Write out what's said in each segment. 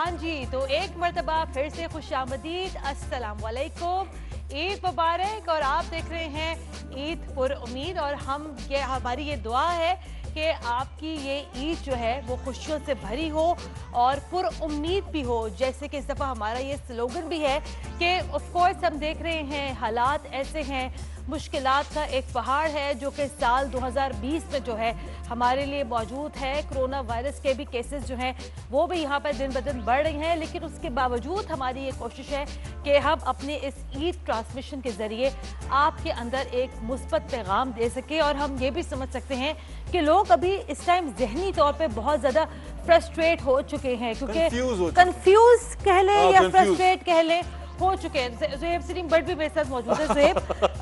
हाँ जी, तो एक मर्तबा फिर से खुशामदीद, अस्सलाम वालेकुम, ईद मुबारक। और आप देख रहे हैं ईद पुर उम्मीद। और हमारी ये दुआ है कि आपकी ये ईद जो है वो खुशियों से भरी हो और पुर उम्मीद भी हो। जैसे कि इस दफ़ा हमारा ये स्लोगन भी है कि ऑफ कोर्स हम देख रहे हैं हालात ऐसे हैं, मुश्किलात का एक पहाड़ है जो कि साल 2020 में जो है हमारे लिए मौजूद है। कोरोना वायरस के भी केसेस जो हैं वो भी यहाँ पर दिन ब दिन बढ़ रही हैं, लेकिन उसके बावजूद हमारी ये कोशिश है कि हम अपने इस ईद ट्रांसमिशन के ज़रिए आपके अंदर एक मुस्बत पैगाम दे सके। और हम ये भी समझ सकते हैं कि लोग अभी इस टाइम जहनी तौर पे बहुत ज़्यादा फ्रस्ट्रेट हो चुके हैं, क्योंकि कंफ्यूज कह लें या फ्रस्ट्रेट कह लें हो चुके हैं। ज़ुहैब सलीम बट भी मेरे साथ मौजूद है। ज़ुहैब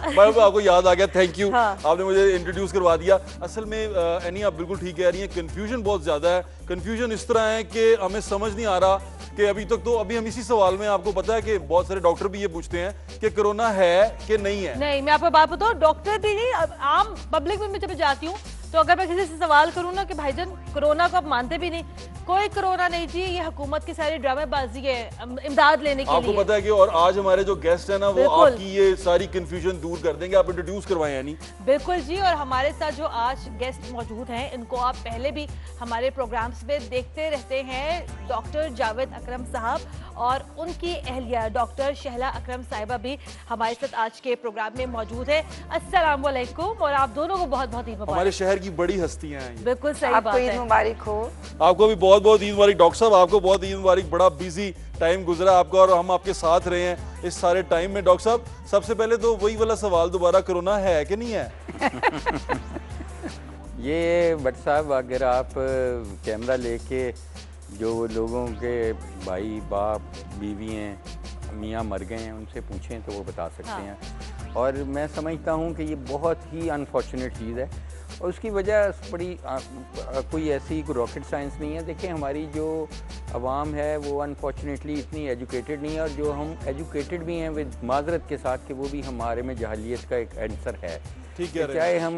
मैं आपको याद आ गया, थैंक यू। हाँ। आपने मुझे इंट्रोड्यूस करवा दिया। असल में एनी आप बिल्कुल ठीक कह रही हैं, कंफ्यूजन बहुत ज्यादा है। कंफ्यूजन इस तरह है कि हमें समझ नहीं आ रहा कि अभी हम इसी सवाल में, आपको पता है कि बहुत सारे डॉक्टर भी ये पूछते हैं कि कोरोना है कि नहीं है। नहीं, मैं आपको बात बताऊं, डॉक्टर भी नहीं, आम पब्लिक में मैं जब जाती हूँ तो अगर मैं किसी से सवाल करूँ ना कि भाईजान कोरोना को आप मानते भी नहीं, कोई कोरोना नहीं जी, ये हुकूमत की सारी ड्रामेबाजी है इमदाद लेने के लिए। आपको पता है कि और आज हमारे जो गेस्ट है ना वो आपकी ये सारी कंफ्यूजन दूर कर देंगे। आप इंट्रोड्यूस करवाएं यानी। बिल्कुल जी। और हमारे साथ जो आज गेस्ट मौजूद हैं इनको आप पहले भी हमारे प्रोग्राम्स में देखते रहते हैं, डॉक्टर जावेद अकरम साहब और उनकी अहलिया डॉक्टर शहला अकरम साहिबा भी हमारे साथ आज के प्रोग्राम में मौजूद है। अस्सलाम वालेकुम। और आप दोनों को बहुत बहुत ईद मुबारक। हमारे शहर की बड़ी हस्तियां हैं। बिल्कुल सही बात है। ईद मुबारक हो। आपको भी बहुत बहुत ईद मुबारक। डॉक्टर साहब आपको बहुत ईद मुबारक। बड़ा बिजी टाइम गुजरा आपका और हम आपके साथ रहे हैं इस सारे टाइम में। डॉक्टर साहब सबसे पहले तो वही वाला सवाल दोबारा, कोरोना है कि नहीं है? ये भट्ट साहब अगर आप कैमरा लेके जो लोगों के भाई बाप बीवी हैं, मियाँ मर गए हैं, उनसे पूछें तो वो बता सकते हैं। और मैं समझता हूँ कि ये बहुत ही अनफॉर्चुनेट चीज़ है और उसकी वजह बड़ी कोई ऐसी कोई रॉकेट साइंस नहीं है। देखिए हमारी जो आवाम है वो अनफॉर्चुनेटली इतनी एजुकेटेड नहीं है, और जो हम एजुकेटेड भी हैं विद माजरत के साथ कि वो भी हमारे में जहालियत का एक आंसर है। ठीक है, चाहे हम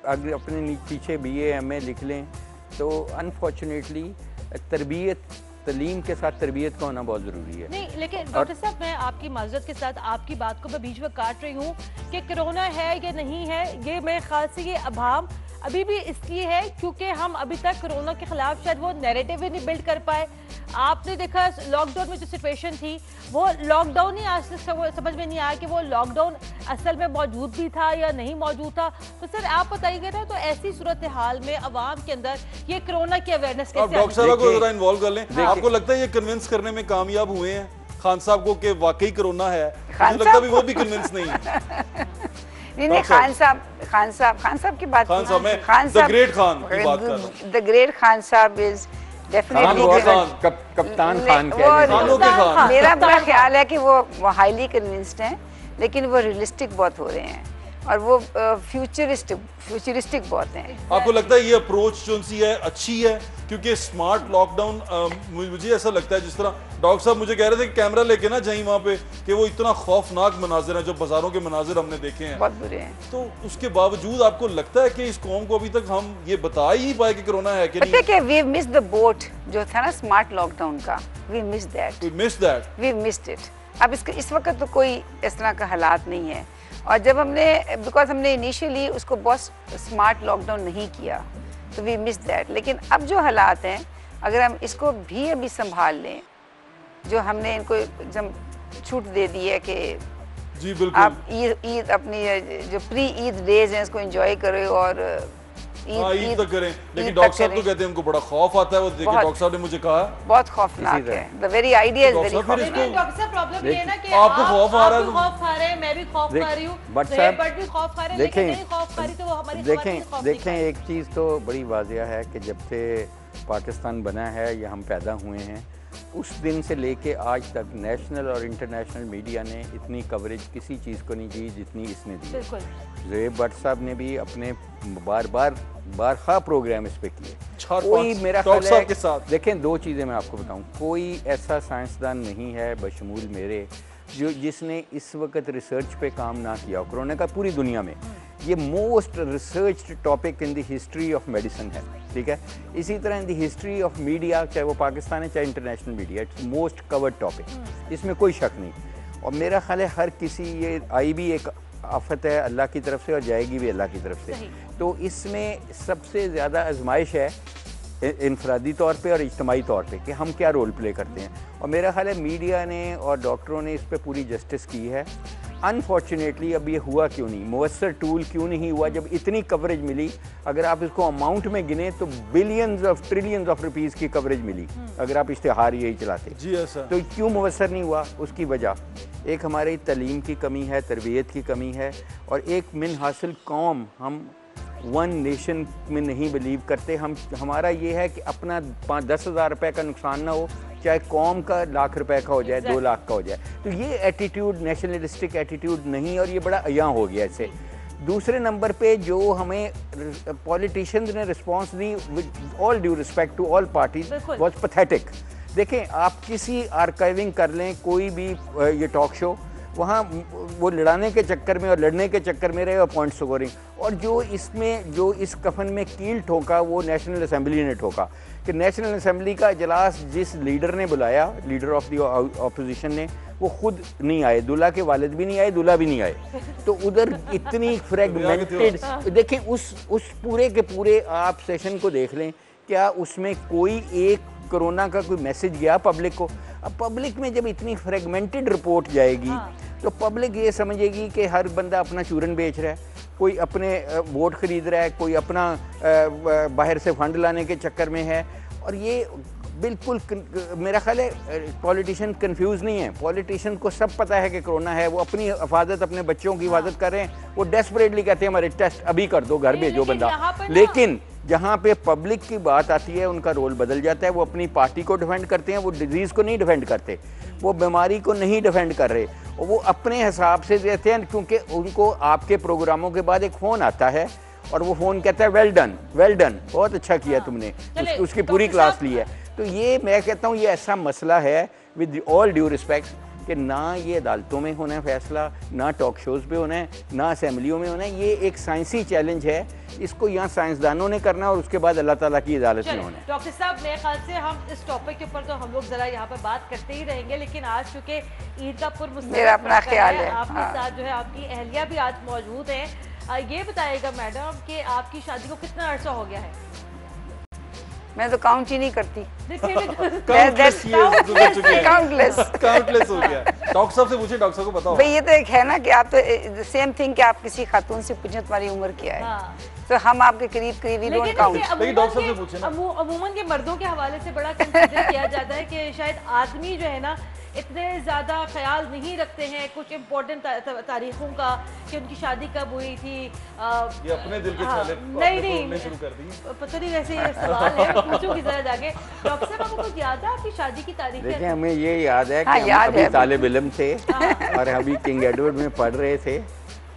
अगर अपने पीछे BA MA लिख लें तो अनफॉर्चुनेटली तरबियत, तलीम के साथ तरबियत का होना बहुत ज़रूरी है। नहीं, लेकिन डॉक्टर साहब मैं आपकी माजरत के साथ आपकी बात को मैं बीच में काट रही हूँ कि कोरोना है या नहीं है, ये मेरे ख्याल से ये अभाम अभी भी इसलिए है क्योंकि हम अभी तक कोरोना के खिलाफ शायद वो नैरेटिव ही नहीं बिल्ड कर पाए। आपने देखा लॉकडाउन में जो सिचुएशन थी वो लॉकडाउन ही आज तक समझ में नहीं आया कि वो लॉकडाउन असल में मौजूद भी था या नहीं मौजूद था। तो सर आप बताइएगा ना, तो ऐसी सूरत हाल में अवाम के अंदर ये कोरोना की अवेयरनेस कैसे? डॉक्टर साहब को जरा इन्वॉल्व कर लें। आपको लगता है ये कन्विंस करने में कामयाब हुए हैं खान साहब को कि वाकई कोरोना है? मुझे लगता है वो भी कन्विंस नहीं है। नहीं, खान साहब की बात, खान साहब द ग्रेट खान की बात कर रहा हूं। द ग्रेट खान साहब इज डेफिनेटली कप्तान खान मेरा बड़ा ख्याल है कि वो हाईली कन्विंस्ड हैं, लेकिन वो रियलिस्टिक बहुत हो रहे हैं और वो फ्यूचरिस्टिक बहुत हैं। आपको लगता है ये अप्रोच जो सी है अच्छी है? क्योंकि स्मार्ट लॉकडाउन मुझे ऐसा लगता है, जिस तरह डॉक्टर साहब मुझे कह रहे थे कि कैमरा लेके ना जाइए वहाँ पे, कि वो इतना खौफनाक मनाजिर है जो बाजारों के मनाजिर हमने देखे हैं, बहुत बुरे हैं। तो उसके बावजूद आपको लगता है कि इस कौम को अभी तक हम ये बता ही पाए कि कोरोना है कि नहीं? कि वी मिस द बोट जो था ना स्मार्ट लॉकडाउन का, वी मिस इट। अब इस वक्त तो कोई इस तरह का हालात नहीं है, और जब हमने इनिशियली उसको बहुत स्मार्ट लॉकडाउन नहीं किया तो वी मिस दैट। लेकिन अब जो हालात हैं, अगर हम इसको भी अभी संभाल लें, जो हमने इनको एकदम छूट दे दी है कि जी बिल्कुल आप ईद अपनी जो प्री ईद डेज हैं उसको एंजॉय करें और ईद तक करें। लेकिन डॉक्टर साहब तो कहते हैं उनको बड़ा खौफ आता है। वो देखिए डॉक्टर साहब ने मुझे कहा बहुत खौफनाक है। The very idea is very खौफनाक। डॉक्टर साहब प्रॉब्लम ये है ना कि आपको खौफ आ रहा है, खौफ खा रहे हैं, मैं भी खौफ खा रही हूँ, बट भी खौफ खा रहे हैं, लेकिन नहीं खौफ खा रही तो वो हमारी देखें एक चीज़ तो बड़ी वाज़िया है कि जब से पाकिस्तान बना है या हम पैदा हुए हैं, उस दिन से लेके आज तक नेशनल और इंटरनेशनल मीडिया ने इतनी कवरेज किसी चीज़ को नहीं दी जितनी इसने दी। ज़ुहैब भट्ट साहब ने भी अपने बार प्रोग्राम इस पे किए। कोई मेरा ख्याल है के साथ देखें, दो चीज़ें मैं आपको बताऊं, कोई ऐसा साइंसदान नहीं है बशमूल मेरे जिसने इस वक्त रिसर्च पे काम ना किया कोरोना का पूरी दुनिया में। ये most researched topic in the history of medicine है, ठीक है। इसी तरह in the history of media, चाहे वो पाकिस्तान है चाहे international media, it's most covered topic, इसमें कोई शक नहीं। और मेरा ख्याल है हर किसी, ये आई भी एक आफत है अल्लाह की तरफ से और जाएगी भी अल्लाह की तरफ से, तो इसमें सबसे ज़्यादा आजमाइश है इनफरादी तौर पे और इज्तमाही तौर पे कि हम क्या रोल प्ले करते हैं। और मेरा ख्याल है मीडिया ने और डॉक्टरों ने इस पर पूरी जस्टिस की है। अनफॉर्चुनेटली अब ये हुआ क्यों नहीं, मुअस्सर टूल क्यों नहीं हुआ जब इतनी कवरेज मिली। अगर आप इसको अमाउंट में गिने तो billions of trillions of rupees की कवरेज मिली अगर आप इश्तिहार यही चलाते। जी ऐसा तो क्यों मुअस्सर नहीं हुआ, उसकी वजह एक हमारी तलीम की कमी है, तरबियत की कमी है, और एक मिन हासिल कौम, हम वन नेशन में नहीं बिलीव करते। हमारा ये है कि अपना 5-10 हज़ार रुपये का नुकसान ना हो, चाहे कौम का लाख रुपए का हो जाए, 2 लाख का हो जाए। तो ये एटीट्यूड, नेशनलिस्टिक एटीट्यूड नहीं, और ये बड़ा अयां हो गया इससे। दूसरे नंबर पे जो हमें पॉलिटिशियंस ने रिस्पॉन्स दी, with all due respect to all parties, was pathetic. देखें, आप किसी आर्काइविंग कर लें कोई भी ये टॉक शो, वहाँ वो लड़ाने के चक्कर में और लड़ने के चक्कर में रहे और पॉइंट स्कोरिंग। और जो इसमें जो इस कफन में कील ठोका वो नेशनल असेंबली ने ठोका कि नेशनल असेंबली का इजलास जिस लीडर ने बुलाया, लीडर ऑफ द ऑपोजिशन ने, वो खुद नहीं आए, दूल्हा के वालिद भी नहीं आए, दूल्हा भी नहीं आए। तो उधर इतनी फ्रेगमेंटेड, देखें उस पूरे के पूरे आप सेशन को देख लें, क्या उसमें कोई एक कोरोना का कोई मैसेज गया पब्लिक को? अब पब्लिक में जब इतनी फ्रेगमेंटेड रिपोर्ट जाएगी तो पब्लिक ये समझेगी कि हर बंदा अपना चूरन बेच रहा है, कोई अपने वोट खरीद रहा है, कोई अपना बाहर से फंड लाने के चक्कर में है। और ये बिल्कुल मेरा ख्याल है पॉलिटिशियन कंफ्यूज नहीं है। पॉलिटिशियन को सब पता है कि कोरोना है, वो अपनी हिफाजत, अपने बच्चों की हिफाजत कर रहे हैं। वो डेस्परेटली कहते हैं हमारे टेस्ट अभी कर दो, घर भेजो बंदा। लेकिन जहाँ पे पब्लिक की बात आती है उनका रोल बदल जाता है। वो अपनी पार्टी को डिफेंड करते हैं, वो डिजीज़ को नहीं डिफेंड करते, वो बीमारी को नहीं डिफेंड कर रहे, और वो अपने हिसाब से देते हैं। क्योंकि उनको आपके प्रोग्रामों के बाद एक फ़ोन आता है और वो फ़ोन कहता है वेल डन, वेल डन, बहुत अच्छा किया तुमने, उसकी पूरी क्लास ली है। तो ये मैं कहता हूँ ये ऐसा मसला है विद ऑल ड्यू रिस्पेक्ट कि ना ये अदालतों में होना है फैसला, ना टॉक शोज़ पे होना है, ना असेंबलियों में होना है। ये एक साइंसी चैलेंज है, इसको यहाँ साइंसदानों ने करना है और उसके बाद अल्लाह ताला की अदालत में होना है। डॉक्टर साहब, मेरे ख्याल से हम इस टॉपिक के ऊपर तो हम लोग जरा यहाँ पर बात करते ही रहेंगे, लेकिन आज चूँकि ईद का मेरा अपना ख्याल है, आपके साथ जो है आपकी अहलिया भी आज मौजूद है। ये बताइएगा मैडम कि आपकी शादी को कितना अर्सा हो गया है? मैं तो काउंट ही नहीं करती। काउंटलेस काउंटलेस हो गया। डॉक्टर साहब से पूछे, डॉक्टर साहब को बताओ। भाई ये तो एक है ना कि आप तो सेम थिंग कि आप किसी खातून से पूछें तुम्हारी उम्र क्या है, तो हम आपके करीब ही डोंट काउंट। लेकिन डॉक्टर साहब से पूछे ना, अमूमन के मर्दों के हवाले से बड़ा कंसीडर किया जाता है कि शायद आदमी जो है ना इतने ज़्यादा ख्याल नहीं रखते हैं कुछ इम्पोर्टेंट तारीखों का कि उनकी शादी कब हुई थी। ये अपने दिल के ख्याल नहीं शुरू कर दी, पता नहीं, वैसे ये सवाल है, पूछूंगी जरा जाके। डॉक्टर साहब, आपको कुछ याद है आपकी शादी की तारीख? देखिए, हमें ये याद है कि हम अभी तालिब इल्म थे और अभी किंग एडवर्ड में पढ़ रहे थे,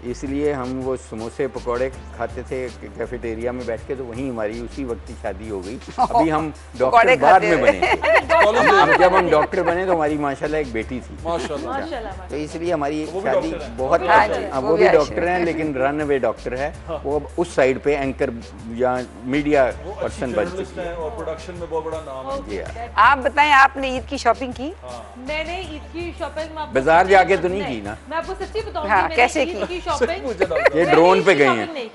इसलिए हम वो समोसे पकौड़े खाते थे कैफेटेरिया में बैठ के, तो वहीं हमारी उसी वक्त की शादी हो गई। अभी हम डॉक्टर बाद में बने थे। जब हम डॉक्टर बने तो हमारी माशाल्लाह एक बेटी थी, माशाल्लाह। तो इसलिए हमारी शादी बहुत, वो भी डॉक्टर हैं लेकिन रन अवे डॉक्टर है, वो उस साइड पे एंकर या मीडिया पर्सन बन चुकी है और प्रोडक्शन में बहुत बड़ा नाम है। आप बताएं, आपने ईद की शॉपिंग की? मैंने ईद की शॉपिंग बाजार जाके तो नहीं की ना? मैं आपको सच्ची बताऊंगी, कैसे की? ये ड्रोन पे गई हैं।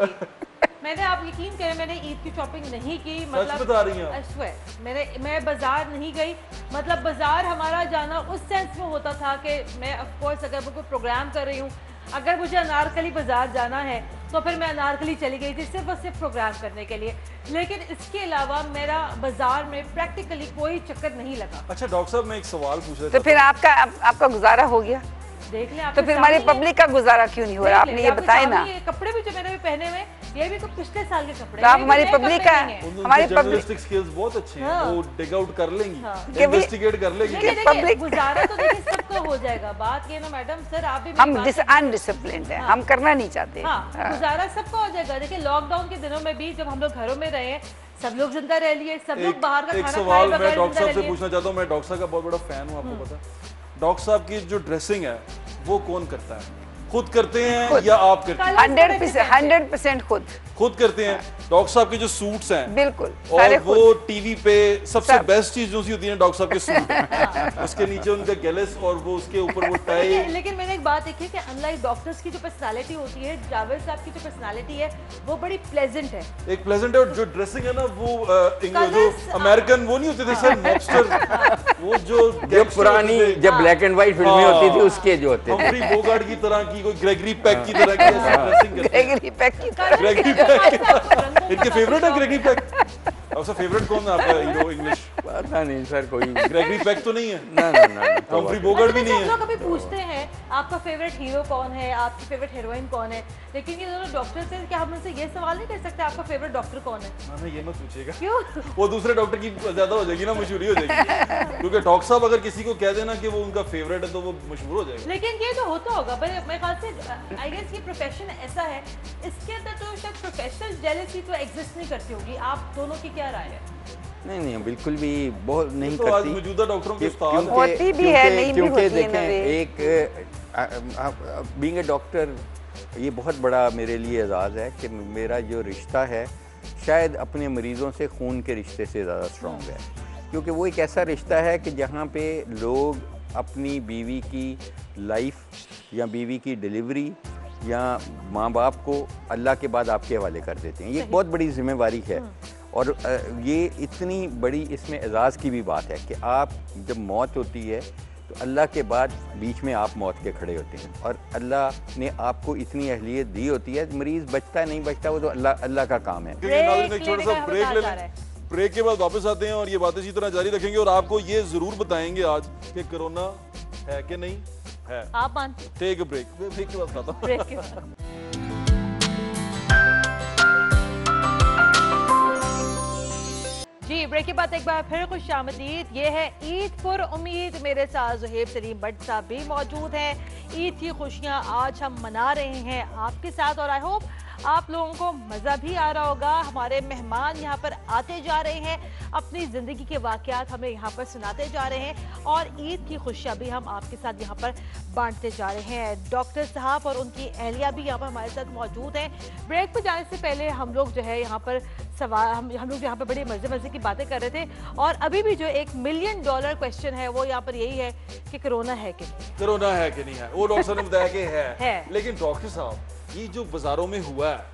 मैंने, आप यकीन करें, मैंने ईद की शॉपिंग नहीं की। मतलब बता रही हैं? मैं बाजार नहीं गई। मतलब बाजार हमारा जाना उस सेंस में होता था कि मैं ऑफ कोर्स अगर मैं कोई प्रोग्राम कर रही हूँ, अगर मुझे अनारकली बाजार जाना है तो फिर मैं अनारकली चली गई थी सिर्फ और सिर्फ प्रोग्राम करने के लिए। लेकिन इसके अलावा मेरा बाजार में प्रैक्टिकली कोई चक्कर नहीं लगा। अच्छा डॉक्टर साहब, मैं एक सवाल पूछ रहा था, तो फिर आपका गुजारा हो गया? देख लें, तो फिर हमारी पब्लिक का गुजारा क्यों नहीं हो रहा? आपने ये बताए ना। ये कपड़े भी जो मैंने भी पहने हुए, ये भी तो पिछले साल के कपड़े। तो आप हमारी पब्लिक का, हमारी जर्नलिस्टिक स्किल्स बहुत अच्छे हैं, वो डिग आउट कर लेंगी, इन्वेस्टिगेट कर लेंगी। पब्लिक गुजारा तो देखिए सबको हो जाएगा। बात ये ना मैडम, सर आप भी, हम अनडिसिप्लिन्ड हैं, हम करना नहीं चाहते। गुजारा सबका हो जाएगा। देखिए लॉकडाउन के दिनों में भी जब हम लोग घरों में रहे, सब लोग जिंदा रह लिए, सब लोग बाहर का खाना खाए बगैर। मैं डॉक्टर साहब से पूछना चाहता हूँ, मैं डॉक्टर साहब का बहुत बड़ा फैन हूँ, आपको पता है। डॉक्टर साहब की जो ड्रेसिंग है वो कौन करता है? खुद करते हैं या आप करते हैं? 100% खुद करते हैं। डॉक्टर साहब के जो सूट्स हैं बिल्कुल, और वो टीवी पे सबसे बेस्ट चीज जो सी होती है डॉक्टर साहब के सूट, उसके नीचे उनका गैलेस और वो उसके ऊपर वो टाई। लेकिन मैंने एक बात देखी कि अनलाइक डॉक्टर्स की जो पर्सनालिटी होती है, जावेद साहब की जो पर्सनालिटी है वो बड़ी प्लेजेंट है। एक प्लेजेंट है, और जो ड्रेसिंग है ना वो जो अमेरिकन वो नहीं होते थे सर, मॉबस्टर, वो जो पुरानी जब ब्लैक एंड व्हाइट फिल्में होती थी उसके जो होते थे, हम्फ्री बोगार्ट की तरह की, कोई ग्रेगरी पैक की तरह की ड्रेसिंग करते हैं। ग्रेगरी पैक की तरह। ग्रेगरी पैक इनके फेवरेट है ग्रेगरी पैक। आपका फेवरेट कौन है आपका हीरो इंग्लिश? पता नहीं सर, कोई ग्रेगरी पैक तो नहीं है ना ना ना, हम्फ्री बोगार्ट भी नहीं है। लोग कभी पूछते हैं आपका फेवरेट हीरो कौन है, आपकी फेवरेट हीरोइन कौन है, लेकिन ये दोनों डॉक्टर्स हैं, क्या हम उनसे ये सवाल नहीं कर सकते आपका फेवरेट डॉक्टर कौन है? ना ये मत पूछिएगा, क्यों? वो दूसरे डॉक्टर की ज्यादा हो जाएगी ना, मशहूरी हो जाएगी। क्योंकि डॉक्टर साहब अगर किसी को कह देना कि वो उनका फेवरेट है तो वो मशहूर हो जाएगा। लेकिन ये तो होता होगा, मेरे ख्याल से आई गेस ये प्रोफेशन ऐसा है, इसके अंदर तो शायद प्रोफेशनल जेलसी तो एग्जिस्ट नहीं करती होगी। आप दोनों की क्या राय है? नहीं नहीं, बिल्कुल भी बहुत नहीं तो करती। आज मौजूदा डॉक्टरों के उस्ताद होती भी है, नहीं भी होती है। देखें, एक बीइंग ए डॉक्टर ये बहुत बड़ा मेरे लिए एजाज़ है कि मेरा जो रिश्ता है शायद अपने मरीज़ों से खून के रिश्ते से ज़्यादा स्ट्रॉन्ग है, क्योंकि वो एक ऐसा रिश्ता है कि जहाँ पे लोग अपनी बीवी की लाइफ या बीवी की डिलीवरी या माँ बाप को अल्लाह के बाद आपके हवाले कर देते हैं। ये एक बहुत बड़ी जिम्मेवारी है, और ये इतनी बड़ी इसमें एजाज़ की भी बात है कि आप जब मौत होती है तो अल्लाह के बाद बीच में आप मौत के खड़े होते हैं, और अल्लाह ने आपको इतनी अहलियत दी होती है। मरीज़ बचता है नहीं बचता वो तो अल्लाह का काम है। एक छोटा सा ब्रेक ले लें, ब्रेक के बाद वापस आते हैं और ये बातें इसी तरह जारी रखेंगे, और आपको ये जरूर बताएंगे आज कि कोरोना है कि नहीं है। आप मानते? टेक अ ब्रेक, ब्रेक के बाद खाता हूं। ब्रेक के बाद। जी, ब्रेक के बाद एक बार फिर खुश आमदीद। ये है ईद पुर उम्मीद, मेरे साथ ज़ुहैब सलीम भट्ट साहब भी मौजूद हैं। ईद की खुशियाँ आज हम मना रहे हैं आपके साथ, और आई होप आप लोगों को मज़ा भी आ रहा होगा। हमारे मेहमान यहाँ पर आते जा रहे हैं, अपनी ज़िंदगी के वाक़यात हमें यहाँ पर सुनाते जा रहे हैं, और ईद की खुशियाँ भी हम आपके साथ यहाँ पर बांटते जा रहे हैं। डॉक्टर साहब और उनकी अहलिया भी यहाँ पर हमारे साथ मौजूद हैं। ब्रेक पर जाने से पहले हम लोग जो है यहाँ पर सवाल हम लोग यहाँ पर बड़े मज़े की बातें कर रहे थे, और अभी भी जो $1 मिलियन क्वेश्चन है वो यहाँ पर यही है कि कोरोना है कि नहीं। कोरोना है कि नहीं है, वो डॉक्टर ने बताया कि है। लेकिन डॉक्टर साहब ये जो बाजारों में हुआ है,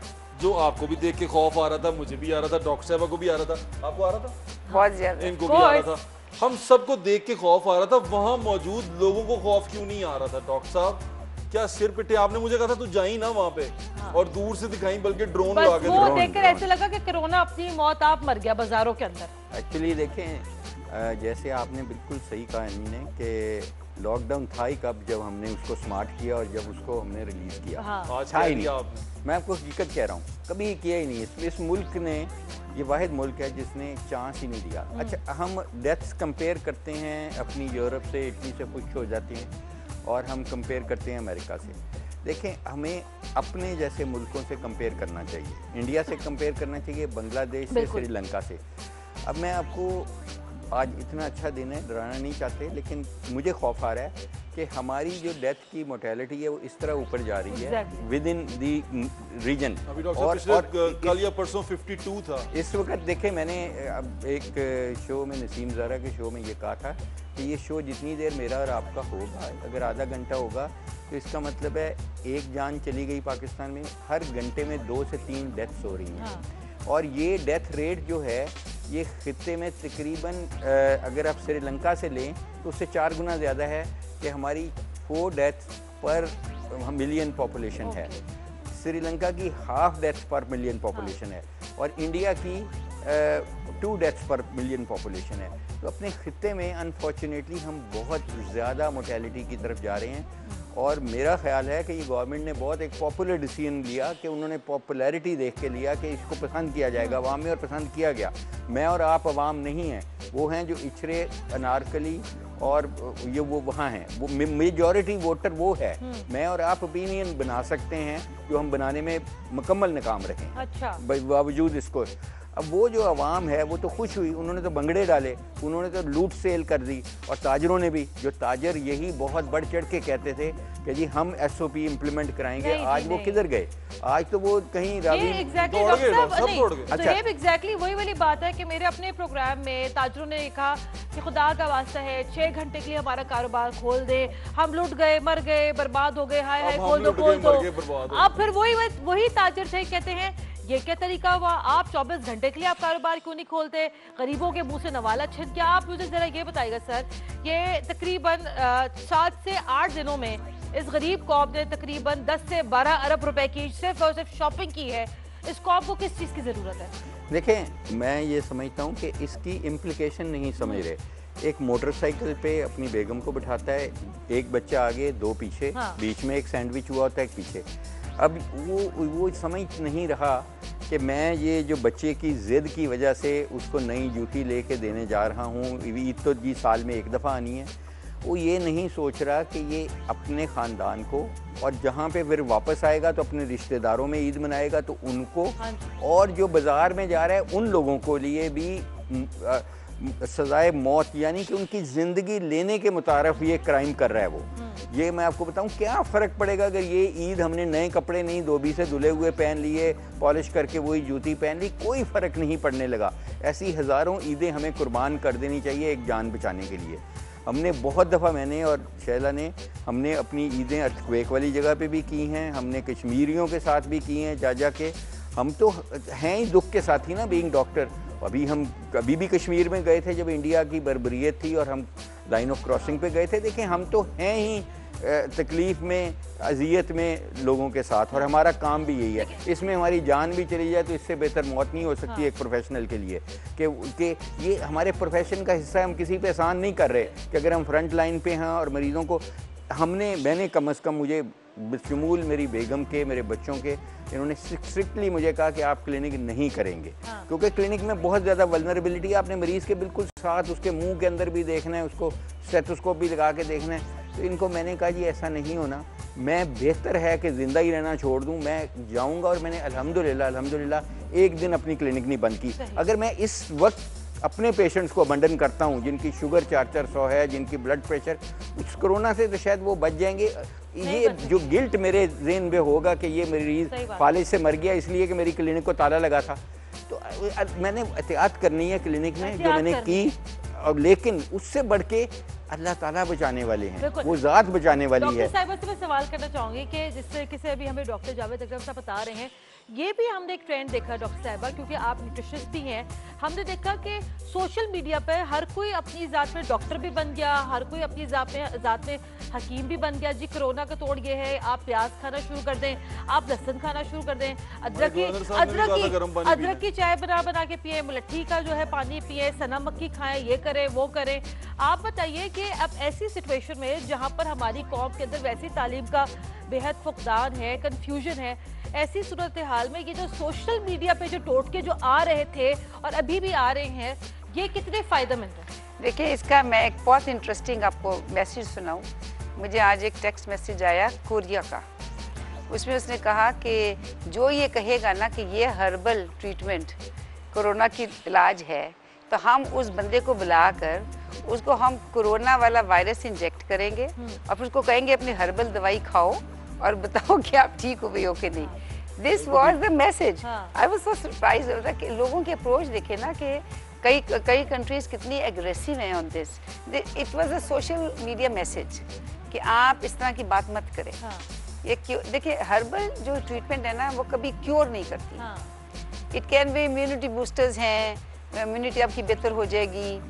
जो आपको भी देख के खौफ आ रहा था, मुझे भी आ रहा था, डॉक्टर साहब को भी आ रहा था, आपको आ रहा था बहुत ज्यादा, इनको भी आ रहा था, हम सबको देख के खौफ आ रहा था। वहां मौजूद लोगों को खौफ क्यों नहीं आ रहा था? डॉक्टर साहब क्या सिर पिटे? आपने मुझे कहा था तू जाई ना वहां पे, और दूर से दिखाई, बल्कि ड्रोन लगा के वो देखकर ऐसे लगा कि कोरोना अपनी मौत आप मर गया बाजारों के अंदर। एक्चुअली देखें, जैसे आपने बिल्कुल सही कहा इन्होंने कि लॉकडाउन था ही कब, जब हमने उसको स्मार्ट किया और जब उसको हमने रिलीज किया। आज था ही नहीं। आपने, मैं आपको हकीकत कह रहा हूँ, कभी किया ही नहीं। इस मुल्क ने, ये वाहिद मुल्क है जिसने चांस ही नहीं दिया। अच्छा, हम डेथ्स कंपेयर करते हैं अपनी यूरोप से, इटली से खुश हो जाते हैं, और हम कंपेयर करते हैं अमेरिका से। देखें, हमें अपने जैसे मुल्कों से कंपेयर करना चाहिए, इंडिया से कंपेयर करना चाहिए, बांग्लादेश से, श्रीलंका से। अब मैं आपको आज इतना अच्छा दिन है, डराना नहीं चाहते, लेकिन मुझे खौफ आ रहा है कि हमारी जो डेथ की मोर्टेलिटी है वो इस तरह ऊपर जा रही है विद इन दी रीजन। और कल या परसों 52 था। इस वक्त देखें, मैंने अब एक शो में, नसीम ज़ारा के शो में ये कहा था कि ये शो जितनी देर मेरा और आपका होगा, अगर आधा घंटा होगा तो इसका मतलब है एक जान चली गई पाकिस्तान में, हर घंटे में 2 से 3 डेथ्स हो रही हैं। और ये डेथ रेट जो है ये खित्ते में तकरीबन, अगर आप श्रीलंका से लें तो उससे 4 गुना ज़्यादा है, कि हमारी 4 डेथ्स पर मिलियन पॉपुलेशन है। श्रीलंका की हाफ डेथ्स पर मिलियन पॉपुलेशन है, और इंडिया की 2 डेथ्स पर मिलियन पॉपुलेशन है। तो अपने खित्ते में अनफॉर्चुनेटली हम बहुत ज़्यादा मोर्टेलिटी की तरफ जा रहे हैं, और मेरा ख्याल है कि ये गवर्नमेंट ने बहुत एक पॉपुलर डिसीजन लिया, कि उन्होंने पॉपुलैरिटी देख के लिया कि इसको पसंद किया जाएगा अवाम में, और पसंद किया गया। मैं और आप अवाम नहीं हैं, वो हैं जो इचरे, अनारकली और ये वो वहाँ हैं, वो मेजॉरिटी वोटर वो है। मैं और आप ओपिनियन बना सकते हैं जो हम बनाने में मुकम्मल नाकाम रहे। अच्छा। बावजूद इसको अब वो जो आवाम है वो तो खुश हुई, उन्होंने तो बंगड़े डाले, उन्होंने तो लूट सेल कर दी, और ताजरों ने भी, जो ताजर यही बहुत बढ़ चढ़ के कहते थे कि जी हम SOP इम्प्लीमेंट कराएंगे, आज वो किधर गए? आज तो वो कहीं रावी एग्जैक्टली वही वाली बात है कि मेरे अपने प्रोग्राम में ताजरों ने कहा कि खुदा का वास्ता है 6 घंटे के लिए हमारा कारोबार खोल दे, हम लुट गए, मर गए, बर्बाद हो गए, हाय हाय खोल दो खोल दो। अब फिर वही ताजर थे कहते हैं ये क्या तरीका हुआ, आप 24 घंटे के लिए आप कारोबार क्यों नहीं खोलते, गरीबों के मुंह से नवाला छिन गया। आप मुझे जरा ये बताइएगा सर, ये तकरीबन 7 से 8 दिनों में इस गरीब कौम ने तकरीबन 10 से 12 अरब रुपए की सिर्फ और सिर्फ शॉपिंग की है। इस कौम को किस चीज़ की ज़रूरत है? देखें, मैं ये समझता हूँ कि इसकी इम्प्लीकेशन नहीं समझ रहे। एक मोटरसाइकिल पे अपनी बेगम को बिठाता है, एक बच्चा आगे 2 पीछे, बीच में एक सैंडविच हुआ होता है एक पीछे। अब वो समझ नहीं रहा कि मैं ये जो बच्चे की ज़िद की वजह से उसको नई जूती लेके देने जा रहा हूँ, ईद तो जी साल में एक दफ़ा आनी है, वो ये नहीं सोच रहा कि ये अपने ख़ानदान को, और जहाँ पे फिर वापस आएगा तो अपने रिश्तेदारों में ईद मनाएगा तो उनको, और जो बाज़ार में जा रहा है उन लोगों को लिए भी सजाए मौत, यानी कि उनकी ज़िंदगी लेने के मुतारफ ये क्राइम कर रहा है वो। ये मैं आपको बताऊं, क्या फ़र्क पड़ेगा अगर ये ईद हमने नए कपड़े नहीं धोबी से धुले हुए पहन लिए, पॉलिश करके वही जूती पहन ली, कोई फ़र्क नहीं पड़ने लगा। ऐसी हज़ारों ईदें हमें कुर्बान कर देनी चाहिए एक जान बचाने के लिए। हमने बहुत दफ़ा, मैंने और शैला ने, हमने अपनी ईदें अर्थक्वेक वाली जगह पे भी की हैं, हमने कश्मीरियों के साथ भी की हैं जा के। हम तो हैं ही दुख के साथी ना, बीइंग डॉक्टर। अभी हम कभी भी कश्मीर में गए थे जब इंडिया की बर्बरियत थी और हम लाइन ऑफ क्रॉसिंग पे गए थे। देखें, हम तो हैं ही तकलीफ़ में, अजियत में लोगों के साथ, और हमारा काम भी यही है। इसमें हमारी जान भी चली जाए तो इससे बेहतर मौत नहीं हो सकती एक प्रोफेशनल के लिए, कि ये हमारे प्रोफेशन का हिस्सा है। हम किसी पे एहसान नहीं कर रहे कि अगर हम फ्रंट लाइन पे हैं और मरीज़ों को मैंने कम अज़ कम, मुझे बशमूल मेरी बेगम के, मेरे बच्चों के, इन्होंने स्ट्रिक्टली मुझे कहा कि आप क्लिनिक नहीं करेंगे, क्योंकि क्लिनिक में बहुत ज़्यादा वल्नरेबिलिटी है। आपने मरीज़ के बिल्कुल साथ उसके मुंह के अंदर भी देखना है, उसको स्टेथोस्कोप भी लगा के देखना है। तो इनको मैंने कहा जी ऐसा नहीं होना, मैं बेहतर है कि ज़िंदा ही रहना छोड़ दूँ, मैं जाऊँगा। और मैंने अल्हम्दुलिल्लाह एक दिन अपनी क्लिनिक नहीं बंद की। अगर मैं इस वक्त अपने पेशेंट्स को अबंडन करता हूँ, जिनकी शुगर 400 है, जिनकी ब्लड प्रेशर, उस कोरोना से तो शायद वो बच जाएंगे। ये जो गिल्ट मेरे ज़हन में होगा कि ये मरीज़ फालिज से मर गया इसलिए कि मेरी क्लिनिक को ताला लगा था, तो मैंने एहतियात करनी है क्लिनिक में, जो मैंने की। और लेकिन उससे बढ़ के अल्लाह ताला बचाने वाले हैं, वो ज़ात बचाने वाली है। डॉक्टर साहिबा से मैं सवाल करना चाहूँगी कि जिस तरीके से अभी हमें डॉक्टर जावेद अकरम साहब बता रहे हैं, ये भी हमने एक ट्रेंड देखा डॉक्टर साहिबा, क्योंकि आप न्यूट्रिशनिस्ट भी हैं, हमने देखा कि सोशल मीडिया पर हर कोई अपनी ज़ात में डॉक्टर भी बन गया, हर कोई अपनी ज़ात में हकीम भी बन गया। जी कोरोना का तोड़ ये है, आप प्याज खाना शुरू कर दें, आप लहसुन खाना शुरू कर दें, अदरक की चाय बना के पिए, मुलट्ठी का जो है पानी पिए, सना मक्खी खाएं, ये करें वो करें। आप बताइए कि अब ऐसी सिचुएशन में जहाँ पर हमारी कौम के अंदर वैसी तालीम का बेहद फुकदान है, कंफ्यूजन है, ऐसी सूरत हाल में ये जो सोशल मीडिया पे जो टोटके जो आ रहे थे और अभी भी आ रहे हैं, ये कितने फ़ायदेमंद है? देखिए, इसका मैं एक बहुत इंटरेस्टिंग आपको मैसेज सुनाऊं। मुझे आज एक टेक्स्ट मैसेज आया कोरिया का, उसमें उसने कहा कि जो ये कहेगा ना कि ये हर्बल ट्रीटमेंट कोरोना की इलाज है, तो हम उस बंदे को बुलाकर उसको हम कोरोना वाला वायरस इंजेक्ट करेंगे और फिर उसको कहेंगे अपनी हर्बल दवाई खाओ और बताओ कि आप ठीक हुए हो कि नहीं। This was the message. I was so surprise कि लोगों की अप्रोच देखे ना कि कई कंट्रीज कितनी एग्रेसिव हैं on this. It was a social media message कि आप इस तरह की बात मत करें। ये क्यों? देखिए, हर्बल जो ट्रीटमेंट है ना, वो कभी क्योर नहीं करती। It can be immunity boosters हैं, इम्यूनिटी आपकी बेहतर हो जाएगी,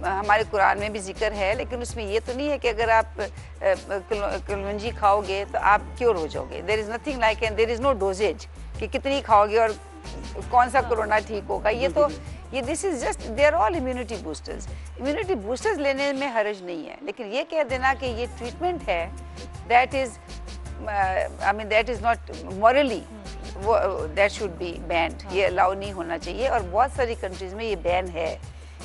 हमारे कुरान में भी जिक्र है, लेकिन उसमें ये तो नहीं है कि अगर आप कलवंजी खाओगे तो आप क्योर हो जाओगे। There is nothing like, and there is no doses कि कितनी खाओगे और कौन सा कोरोना ठीक होगा। ये this is just, they are all immunity boosters. Immunity boosters लेने में हर्ज नहीं है, लेकिन ये कह देना कि ये ट्रीटमेंट है, that is that is not morally, that should be band. ये अलाउ नहीं होना चाहिए, और बहुत सारी कंट्रीज़ में ये बैन है।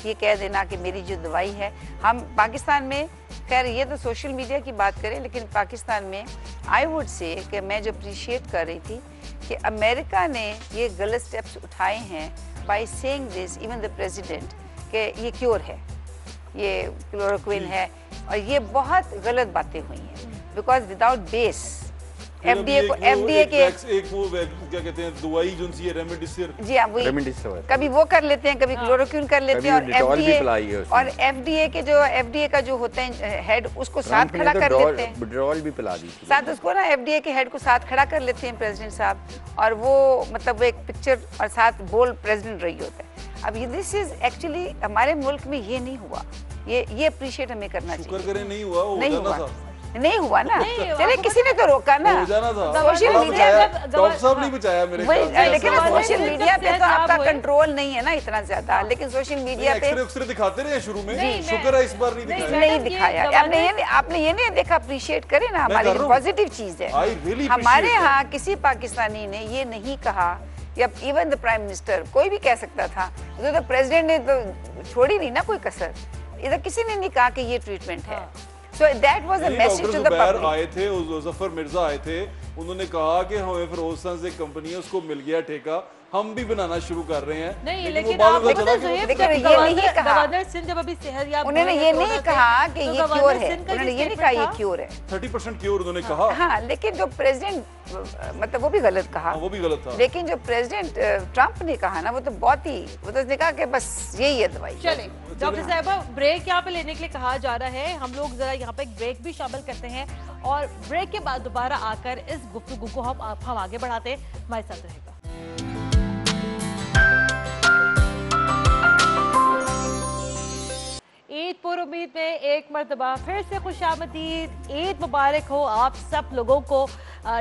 ये कह देना कि मेरी जो दवाई है, हम पाकिस्तान में, खैर ये तो सोशल मीडिया की बात करें, लेकिन पाकिस्तान में आई वुड से कि मैं जो अप्रिशिएट कर रही थी कि अमेरिका ने ये गलत स्टेप्स उठाए हैं by saying this, even the president, कि ये क्योर है, ये क्लोरोक्विन है, और ये बहुत गलत बातें हुई हैं, because without base, FDA के एक वो क्या कहते हैं दवाई जो सी रेमडेसिविर, जी हाँ वही, कभी वो कर लेते हैं, कभी क्लोरोक्विन कर लेते हैं, और FDA के जो FDA का जो होते हैं हेड, उसको साथ खड़ा कर लेते हैं, विड्रॉल भी पिला दी साथ उसको ना, FDA के हेड को साथ खड़ा कर लेते हैं प्रेसिडेंट साहब, और वो मतलब एक पिक्चर और साथ बोल प्रेसिडेंट रही होता है। अब ये दिस इज एक्चुअली हमारे मुल्क में ये नहीं हुआ, ये अप्रिशिएट हमें करना चाहिए। नहीं हुआ ना, चले किसी ने तो रोका ना, सोशल मीडिया डॉक्टर साहब नहीं बचाया मेरे ख्याल, लेकिन सोशल मीडिया पे तो आपका कंट्रोल नहीं है ना इतना ज्यादा, लेकिन सोशल मीडिया पे एक्सरे दिखाते रहे शुरू में, शुक्र है इस बार नहीं दिखाया। आपने ये नहीं देखा, अप्रिशिएट करें ना, हमारी पॉजिटिव चीज है। हमारे यहाँ किसी पाकिस्तानी ने ये नहीं कहा, या इवन द प्राइम मिनिस्टर, कोई भी कह सकता था, तो प्रेसिडेंट ने तो छोड़ी नहीं ना कोई कसर, इधर किसी ने नहीं कहा कि ये ट्रीटमेंट है। So that was a message to the public. आए थे, जफर मिर्जा आए थे, उन्होंने कहा कि हमें फिरोजसन से कंपनी है, उसको मिल गया ठेका, हम भी बनाना शुरू कर रहे हैं। नहीं, लेकिन आप ये नहीं कहा, गवर्नर सिंध जब अभी सेहतयाब, उन्होंने ये नहीं कहा कि ये क्योर है, उन्होंने ये नहीं कहा ये क्योर है, 30% क्योर उन्होंने कहा। हाँ, लेकिन जो प्रेसिडेंट मतलब वो भी गलत कहा, वो भी गलत था, लेकिन जो प्रेसिडेंट ट्रंप ने कहा ना, वो तो बहुत ही, वो तो उसने कहा कि बस यही है दवाई। चले डॉक्टर साहिबा, ब्रेक यहाँ पे लेने के लिए कहा जा रहा है, हम लोग जरा यहाँ पे एक ब्रेक भी शामिल करते हैं, और ब्रेक के बाद दोबारा आकर इस गुफ्तगू को हम आगे बढ़ाते हैं। हमारे साथ रहेगा। ईद पुर उम्मीद में एक मरतबा फिर से खुशामदीद, ईद मुबारक हो आप सब लोगों को।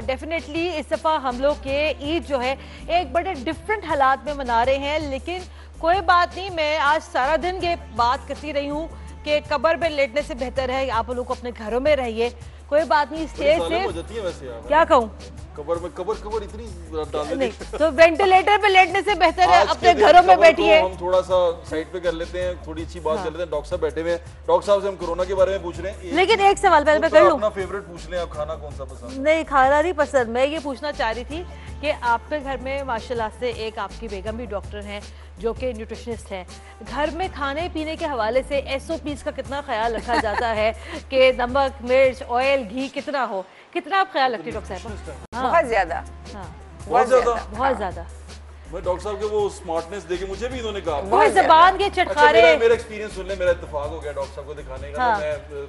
डेफिनेटली इस दफ़ा हम लोग के ईद जो है एक बड़े डिफरेंट हालात में मना रहे हैं, लेकिन कोई बात नहीं, मैं आज सारा दिन ये बात करती रही हूँ कि कब्र में लेटने से बेहतर है आप लोग अपने घरों में रहिए, कोई बात नहीं, स्टेज से क्या कहूँ, कबर इतनी नहीं, तो वेंटिलेटर पे लेटने से बेहतर है अपने घरों में बैठिए। हम थोड़ा सा साइड पे कर लेते हैं, थोड़ी अच्छी बात कर लेते हैं। डॉक्टर साहब बैठे हुए हैं, डॉक्टर साहब से हम कोरोना के बारे में पूछ रहे हैं, लेकिन एक सवाल पहले मैं कर लूं, अपना फेवरेट पूछ लें, आप खाना कौन सा पसंद? नहीं, खाना नहीं पसंद, मैं ये पूछना चाह रही थी कि आपके घर में माशाल्लाह से एक आपकी बेगम भी डॉक्टर हैं जो कि न्यूट्रिशनिस्ट हैं, घर में खाने पीने के हवाले से SOPs का कितना ख्याल रखा जाता है कि नमक, मिर्च, ऑयल, घी कितना हो, कितना आप ख्याल रखती हैं डॉक्टर साहब? बहुत ज्यादा, बहुत ज्यादा। मैं डॉक्टर साहब के वो स्मार्टनेस देखे, मुझे भी इन्होंने कहा बहुत ज़बान के चटखारे। अच्छा, मेरा एक्सपीरियंस सुन ले, मेरा इत्तेफाक हो गया डॉक्टर साहब को दिखाने का। हाँ।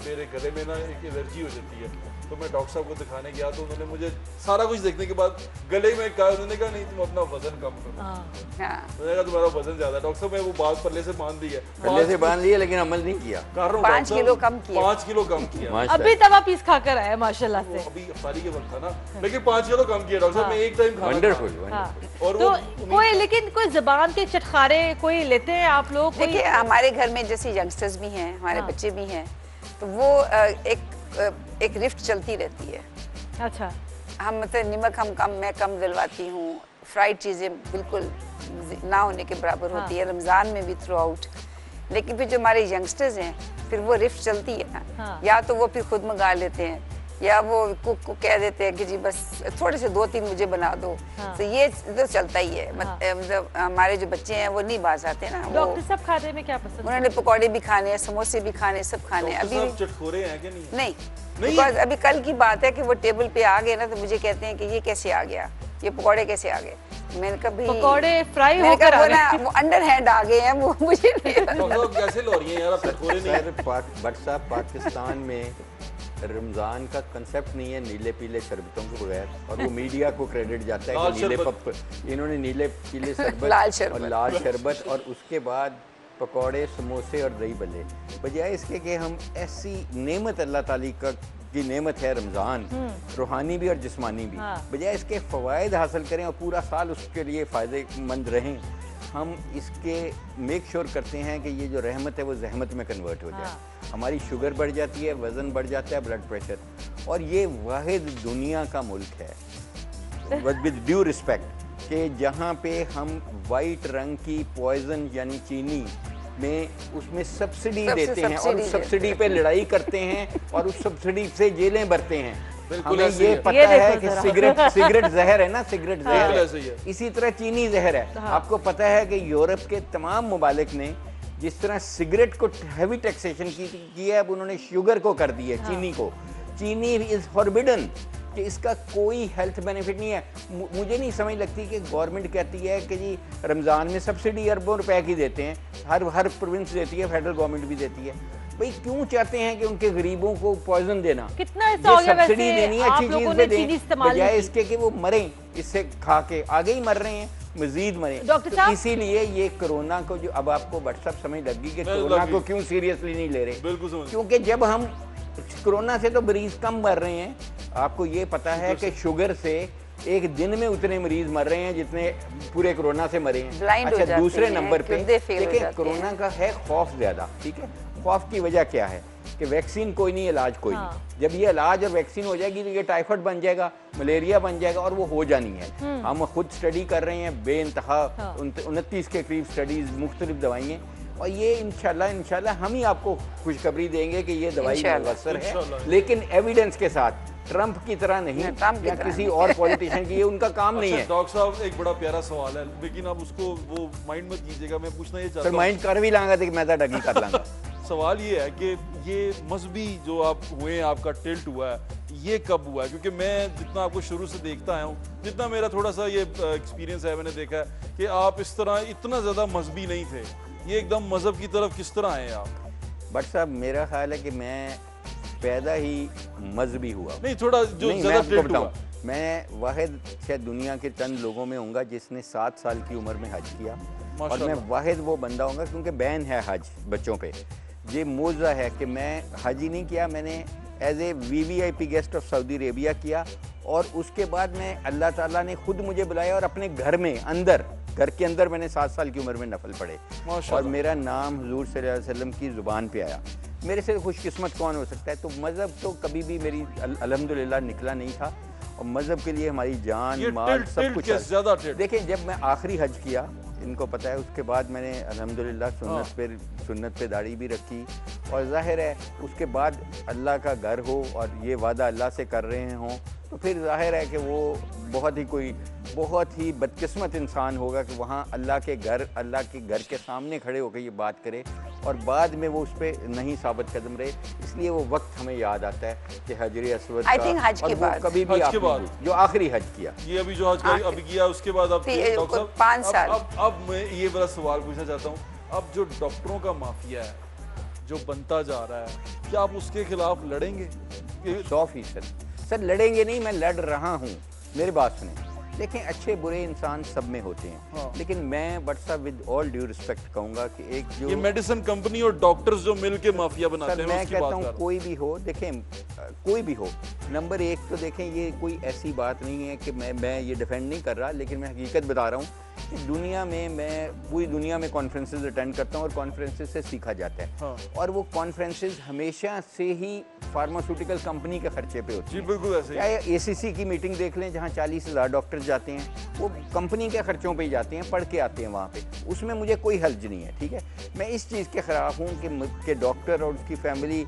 मेरे गले में ना एक एलर्जी हो जाती है, तो मैं डॉक्टर साहब को दिखाने गया, तो उन्होंने मुझे सारा कुछ देखने के बाद गले में कहा, उन्होंने कहा नहीं तुम अपना वजन कम करो। मैंने कहा तुम्हारा वजन ज्यादा है। डॉक्टर साहब मैं वो बात पल्ले से बांध दी है, पल्ले से बांध लिया, लेकिन अमल नहीं किया। 5 किलो कम किया, 5 किलो कम किया, अभी तवा पीस खाकर आया माशाल्लाह से, अभी अफ्तारी के वक्त था ना, लेकिन 5 किलो कम किया डॉक्टर साहब। मैं एक टाइम वंडरफुल। और कोई, लेकिन कोई ज़बान के चटखारे कोई लेते हैं आप लोग? देखिए हमारे घर में जैसे यंगस्टर्स भी हैं, हमारे बच्चे भी हैं, तो वो एक रिफ्ट चलती रहती है। अच्छा, हम मतलब नमक मैं कम दिलवाती हूँ, फ्राइड चीज़ें बिल्कुल ना होने के बराबर होती है, रमज़ान में भी थ्रू आउट। लेकिन फिर जो हमारे यंगस्टर्स हैं, फिर वो रिफ्ट चलती है ना, या तो वो फिर खुद मंगा लेते हैं, या वो कुक को कह देते हैं कि जी बस थोड़े से 2-3 मुझे बना दो। तो ये तो चलता ही है। मतलब हमारे जो बच्चे हैं वो नहीं बाज आते ना। डॉक्टर साहब खाने में क्या पसंद? उन्होंने पकौड़े भी खाने हैं, समोसे भी खाने, सब खाने। अभी चटखोरे हैं कि नहीं? बिकॉज अभी कल की बात है कि वो टेबल पे आ गए ना, तो मुझे कहते हैं कि ये कैसे आ गया, ये पकौड़े कैसे आ गए। मैंने कभी पकौड़े फ्राई होकर आ गए, वो अंडर हैंड आ गए हैं, वो मुझे कैसे लो रही हैं यार, चटखोरे नहीं। भट्ट साहब, पाकिस्तान में रमज़ान का कंसेप्ट नहीं है नीले पीले शरबतों के बगैर, और वो मीडिया को क्रेडिट जाता है कि नीले पप, इन्होंने नीले पीले शरबत और लाल शरबत, और उसके बाद पकौड़े, समोसे और दही बल्ले, बजाय इसके कि हम ऐसी नेमत अल्लाह ताली की नेमत है रमज़ान, रूहानी भी और जिस्मानी भी, बजाय इसके फ़वाइद हासिल करें और पूरा साल उसके लिए फ़ायदेमंद रहें, हम इसके मेक श्योर करते हैं कि ये जो रहमत है वो जहमत में कन्वर्ट हो जाए। हमारी शुगर बढ़ जाती है, वज़न बढ़ जाता है, ब्लड प्रेशर, और ये वाहिद दुनिया का मुल्क है विद ड्यू रिस्पेक्ट कि जहाँ पे हम वाइट रंग की पॉइजन यानी चीनी में उसमें सब्सिडी देते हैं और उस सब्सिडी पे लड़ाई करते हैं और उस सब्सिडी से जेलें भरते हैं। हमें ये पता है कि सिगरेट जहर है ना, सिगरेट जहर है। इसी तरह चीनी जहर है। आपको पता है कि यूरोप के तमाम मुमालिक ने जिस तरह सिगरेट को हैवी टैक्सेशन की है, अब उन्होंने शुगर को कर दी है, चीनी को। चीनी इज फॉरबिडन, कि इसका कोई हेल्थ बेनिफिट नहीं है। मुझे नहीं समझ लगती कि गवर्नमेंट कहती है कि जी रमज़ान में सब्सिडी अरबों रुपए की देते हैं, हर प्रोविंस देती है, फेडरल गवर्नमेंट भी देती है। भाई क्यों चाहते हैं कि उनके गरीबों को पॉइजन देना? कितना ऐसा हो गया वैसे सब्सिडी देनी है अच्छी चीज पे दें, बजाय इसके कि वो मरें इससे खा के। आगे ही मर रहे हैं, मजीद मरे। तो इसीलिए ये कोरोना को जो अब आपको व्हाट्सएप समझ लगी कि कोरोना को क्यों सीरियसली नहीं ले रहे, क्योंकि जब हम कोरोना से तो मरीज कम मर रहे हैं। आपको ये पता है कि शुगर से एक दिन में उतने मरीज मर रहे हैं जितने पूरे कोरोना से मरे हैं। अच्छा, दूसरे नंबर पे देखिए कोरोना का है खौफ ज्यादा, ठीक है। खौफ की वजह क्या है कि वैक्सीन कोई नहीं, इलाज कोई नहीं। जब ये इलाज और वैक्सीन हो जाएगी तो ये टाइफाइड बन जाएगा, मलेरिया बन जाएगा, और वो हो जानी है। हम खुद स्टडी कर रहे हैं बेइंतहा, 29 के करीब स्टडीज, मुख्तलिफ दवाइयाँ, और ये इंशाल्लाह हम ही आपको खुशखबरी देंगे कि ये दवाई मुअस्सर है, लेकिन एविडेंस के साथ। ट्रंप की तरह नहीं, या किसी और पॉलिटिशियन की, ये उनका काम नहीं है। डॉक्टर साहब एक बड़ा प्यारा सवाल है, लेकिन आप उसको वो माइंड मत कीजिएगा, मैं पूछना ये चाहता हूं। माइंड कर भी लाऊंगा तो मैं तो डगी कर लाऊंगा। सवाल ये है कि ये मजहबी जो आप हुए हैं, आपका टिल्ट हुआ है, ये कब हुआ है? क्योंकि मैं जितना आपको शुरू से देखता आया हूँ, जितना मेरा थोड़ा सा ये एक्सपीरियंस है, मैंने देखा है कि आप इस तरह इतना ज़्यादा मजहबी नहीं थे। ये एकदम मजहब की तरफ किस तरह आए आप? बट साहब मेरा ख्याल है कि मैं पैदा ही मजहबी हुआ। नहीं, थोड़ा जो ज़्यादा टिल्ट हुआ। मैं वाहिद शायद दुनिया के चंद लोगों में होऊंगा जिसने 7 साल की उम्र में हज किया, और मैं वाहिद वो बंदा होऊंगा क्योंकि बैन है हज बच्चों पे। ये मौज़ा है कि मैं हज ही नहीं किया, मैंने as a VVIP guest of Saudi Arabia किया, और उसके बाद मैं अल्लाह ताला ने खुद मुझे बुलाया और अपने घर में घर के अंदर मैंने 7 साल की उम्र में नफल पढ़े, और मेरा नाम हुजूर सल्लल्लाहु अलैहि वसल्लम की ज़ुबान पे आया। मेरे से खुशकिस्मत कौन हो सकता है? तो मज़हब तो कभी भी मेरी अल्हम्दुलिल्लाह निकला नहीं था, और मज़हब के लिए हमारी जान माल सब कुछ है। देखिए जब मैं आखिरी हज किया, इनको पता है, उसके बाद मैंने अल्हम्दुलिल्लाह सुन्नत पे दाढ़ी भी रखी, और जाहिर है उसके बाद अल्लाह का घर हो और ये वादा अल्लाह से कर रहे हों, तो फिर जाहिर है कि वो बहुत ही बदकिस्मत इंसान होगा कि वहाँ अल्लाह के घर के सामने खड़े होकर ये बात करे, और बाद में वो उस पर नहीं साबित कदम रहे। इसलिए वो वक्त हमें याद आता है कि हजर अस्वद कभी भी जो आखिरी हज किया, ये अभी जो हज अभी किया, उसके बाद अब 5 साल। अब मैं ये बड़ा सवाल पूछना चाहता हूँ, अब जो डॉक्टरों का माफिया है जो बनता जा रहा है, क्या आप उसके खिलाफ लड़ेंगे? 100% सर लड़ेंगे नहीं, मैं लड़ रहा हूँ। मेरी बात सुने, देखें अच्छे बुरे इंसान सब में होते हैं, लेकिन मैं बट साहब विद ऑल ड्यू रिस्पेक्ट कहूँगा कि एक जो ये मेडिसिन कंपनी और डॉक्टर्स जो मिलके माफिया बनाते हैं, मैं कहता हूँ कोई भी हो, देखें कोई भी हो, नंबर 1 तो देखें ये कोई ऐसी बात नहीं है कि मैं ये डिफेंड नहीं कर रहा, लेकिन मैं हकीकत बता रहा हूँ कि दुनिया में मैं पूरी दुनिया में कॉन्फ्रेंसेस अटेंड करता हूँ, और कॉन्फ्रेंसेस से सीखा जाता है, और वो कॉन्फ्रेंसेस हमेशा से ही फार्मास्यूटिकल कंपनी के खर्चे पे होती है। बिल्कुल ऐसे ही। चाहे ACC की मीटिंग देख लें जहाँ 40,000 डॉक्टर जाते हैं, वो कंपनी के खर्चों पे ही जाते हैं, पढ़ के आते हैं वहाँ पे, उसमें मुझे कोई हर्ज नहीं है, ठीक है। मैं इस चीज़ के ख़िलाफ़ हूँ कि डॉक्टर और उसकी फैमिली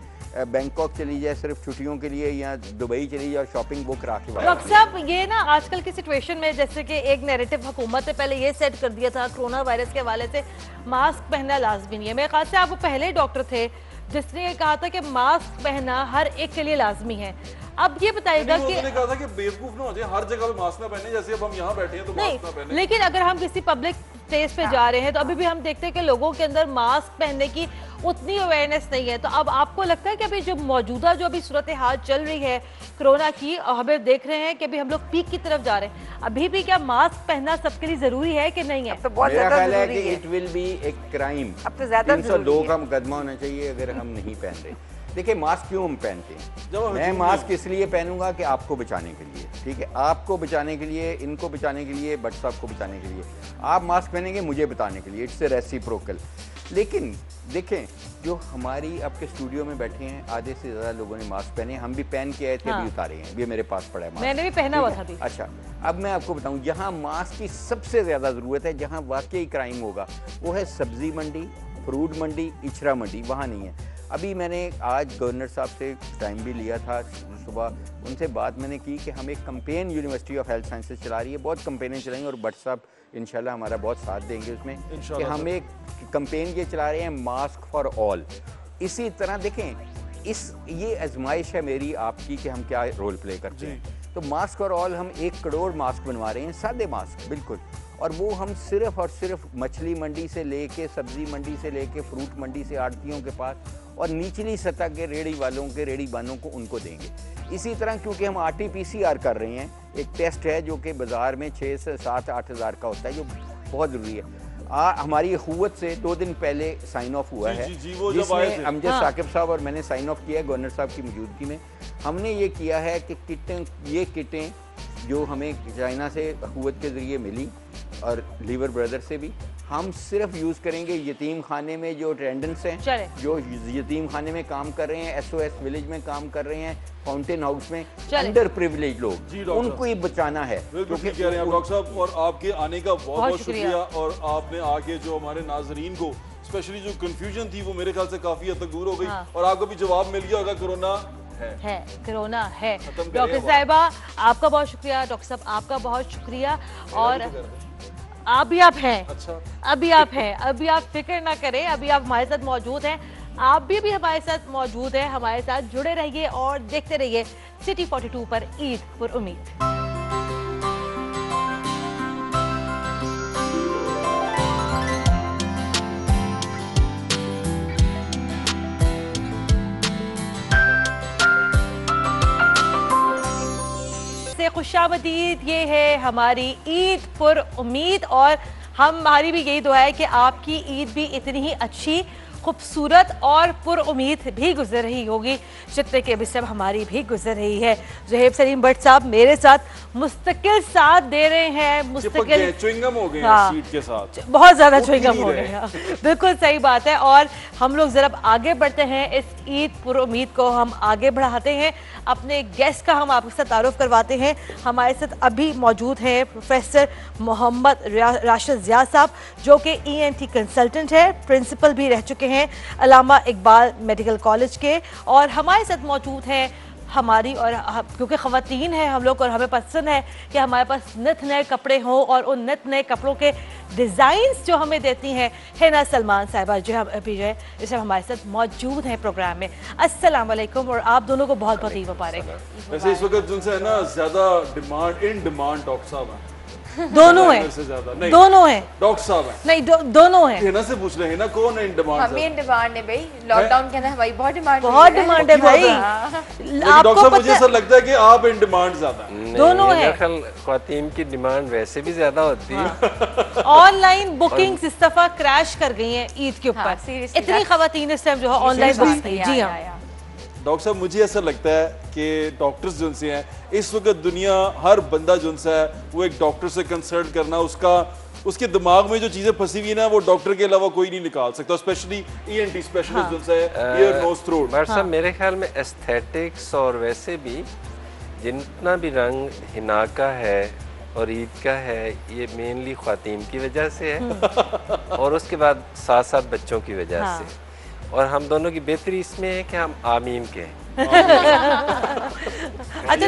बैंकॉक चली जाए सिर्फ छुट्टियों के लिए, या दुबई चली जाए और शॉपिंग बुक करा के। डॉक्टर साहब ये ना आजकल की सिचुएशन में, जैसे कि एक नैरेटिव हुकूमत ने पहले ये सेट कर दिया था कोरोना वायरस के हवाले से, मास्क पहनना लाजमी नहीं है। मेरे ख्याल से आप वो पहले डॉक्टर थे जिसने ये कहा था कि मास्क पहनना हर एक के लिए लाजमी है। अब ये बताइएगा कि उन्होंने कहा था कि बेवकूफ ना हो जाए, हर जगह पे मास्क ना पहने, जैसे अब हम यहाँ बैठे हैं तो मास्क ना पहने। लेकिन अगर हम किसी पब्लिक प्लेस पे जा रहे हैं तो अभी भी हम देखते हैं कि लोगों के अंदर मास्क पहनने की उतनी अवेयरनेस नहीं है। तो अब आपको लगता है कि अभी जो मौजूदा जो अभी सूरत हाल चल रही है कोरोना की, और हमें देख रहे हैं कि अभी हम लोग पीक की तरफ जा रहे हैं, अभी भी क्या मास्क पहनना सबके लिए जरूरी है कि नहीं है? तो बहुत ज्यादा जरूरी है। इट विल बी एक क्राइम, अब तो ज्यादा 302 का मुकदमा होना चाहिए अगर हम नहीं पहन रहे। देखिए मास्क क्यों हम पहनते हैं? मैं मास्क इसलिए पहनूंगा कि आपको बचाने के लिए, ठीक है, आपको बचाने के लिए, इनको बचाने के लिए, बट साहब को बचाने के लिए आप मास्क पहनेंगे, मुझे बताने के लिए, इट्स रेसिप्रोकल। लेकिन देखें जो हमारी आपके स्टूडियो में बैठे हैं, आधे से ज़्यादा लोगों ने मास्क पहने, हम भी पहन के आए थे, अभी उतारे हैं, ये मेरे पास पड़ा है मास्क, मैंने भी पहना हुआ था। अच्छा अब मैं आपको बताऊं, जहां मास्क की सबसे ज़्यादा ज़रूरत है, जहां वाकई क्राइम होगा, वो है सब्जी मंडी, फ्रूट मंडी, इचरा मंडी, वहाँ नहीं है। अभी मैंने आज गवर्नर साहब से टाइम भी लिया था सुबह, उनसे बात मैंने की कि हम एक campaign university of health sciences चला रही है, बहुत कैंपेनें चलाएंगे और भट्ट साहब इंशाल्लाह हमारा बहुत साथ देंगे उसमें, कि हम एक कैंपेन ये चला रहे हैं मास्क फॉर ऑल। इसी तरह देखें ये आजमाइश है मेरी आपकी कि हम क्या रोल प्ले करते हैं। तो मास्क फॉर ऑल हम 1 करोड़ मास्क बनवा रहे हैं, सादे मास्क बिल्कुल, और वो हम सिर्फ और सिर्फ मछली मंडी से लेके, सब्जी मंडी से लेके, फ्रूट मंडी से आड़तियों के पास और निचली सतह के रेड़ी वालों के रेड़ी बानों को उनको देंगे। इसी तरह क्योंकि हम RT-PCR कर रहे हैं, एक टेस्ट है जो कि बाज़ार में 6 से 7-8 हज़ार का होता है, जो बहुत ज़रूरी है। हमारी अखुवत से 2 दिन पहले साइन ऑफ हुआ है, जिसमें अमजद साकिब साहब और मैंने साइन ऑफ किया है गवर्नर साहब की मौजूदगी में। हमने ये किया है कि किटें जो हमें चाइना से अखुवत के ज़रिए मिली और लीवर ब्रदर से भी, हम सिर्फ यूज़ करेंगे यतीम खाने में जो अटेंडेंट्स हैं, जो यतीम खाने में काम कर रहे हैं, SOS विलेज में काम कर रहे हैं, फाउंटेन हाउस में, अंडर प्रिविलेज लोग, उनको ही बचाना है। बिल्कुल ठीक कह रहे हैं डॉक्टर साहब, और आपके आने का बहुत बहुत शुक्रिया। और आपने आके जो हमारे नाजरीन को स्पेशली जो कंफ्यूजन थी वो मेरे ख्याल से काफ़ी हद तक दूर हो गई, और आपको भी जवाब मिल गया होगा कोरोना है, कोरोना है। डॉक्टर साहिबा आपका बहुत शुक्रिया, डॉक्टर साहब आपका बहुत शुक्रिया, और अभी आप हैं। अच्छा। अभी आप हैं, अभी आप फिक्र ना करें, अभी आप हमारे साथ मौजूद हैं, आप भी हमारे साथ मौजूद हैं, हमारे साथ जुड़े रहिए और देखते रहिए सिटी 42 पर ईद पुर उम्मीद। खुशामदीद, ये है हमारी ईद पुर उम्मीद, और हमारी भी यही दुआ है कि आपकी ईद भी इतनी ही अच्छी, खूबसूरत और पुर उम्मीद भी गुजर रही होगी जितने के भी सब हमारी भी गुजर रही है। ज़ुहैब सलीम भट्ट साहब मेरे साथ मुस्तकिल साथ दे रहे हैं, मुस्तकिल च्युइंगम हो गए सीट के साथ, बहुत ज़्यादा च्युइंगम हो गए। बिल्कुल सही बात है, और हम लोग ज़रा आगे बढ़ते हैं, इस ईद पुर उम्मीद को हम आगे बढ़ाते हैं। अपने गेस्ट का हम आपके साथ तारुफ करवाते हैं। हमारे साथ अभी मौजूद हैं प्रोफेसर मोहम्मद राशिद ज़िया साहब, जो कि ENT कंसल्टेंट है, प्रिंसिपल भी रह चुके हैं अल्लामा इकबाल मेडिकल कॉलेज के, और हमारे साथ मौजूद हैं हमारी, और क्योंकि ख़वातीन हैं हम लोग और हमें पसंद है कि हमारे पास नित नए कपड़े हों, और उन नित नए कपड़ों के डिज़ाइंस जो हमें देती हैं हिना सलमान साहिबा, जो हम अभी जो है इस समय हमारे साथ मौजूद हैं प्रोग्राम में। अस्सलाम वालेकुम, और आप दोनों को बहुत बहुत ईद मुबारक। वैसे इस वक्त जिनसे है ना ज़्यादा डिमांड, इन डिमांड डॉक्टर साहब हैं, दोनों हैं, दोनों हैं, डॉक्टर साहब हैं, नहीं दोनों हैं। हिना से पूछ लें, हिना कौन है इन डिमांड? हम इन डिमांड है भाई, लॉकडाउन के अंदर हमारी बहुत डिमांड है डॉक्टर भाई। साहब मुझे ऐसा लगता है कि आप इन डिमांड ज्यादा हैं। दोनों हैं, ख्वातीन की डिमांड वैसे भी ज्यादा होती है। ऑनलाइन बुकिंग्स इस दफा क्रैश कर गई हैं ईद के ऊपर, इतनी ख्वातीन इस टाइम जो है ऑनलाइन बुक। जी हाँ डॉक्टर साहब, मुझे ऐसा लगता है कि डॉक्टर्स जो से हैं इस वक्त दुनिया, हर बंदा जो है वो एक डॉक्टर से कंसल्ट करना, उसके दिमाग में जो चीज़ें फंसी हुई है ना, वो डॉक्टर के अलावा कोई नहीं निकाल सकता, स्पेशली ENT स्पेशलिस्ट जो है, ईयर नोज थ्रोट। डॉक्टर साहब मेरे ख्याल में एस्थेटिक्स और वैसे भी जितना भी रंग हिना का है और ईद का है, ये मेनली ख्वातीन की वजह से है और उसके बाद साथ साथ बच्चों की वजह से, और हम दोनों की बेहतरी इसमें है कि हम आमीन के हैं। अच्छा,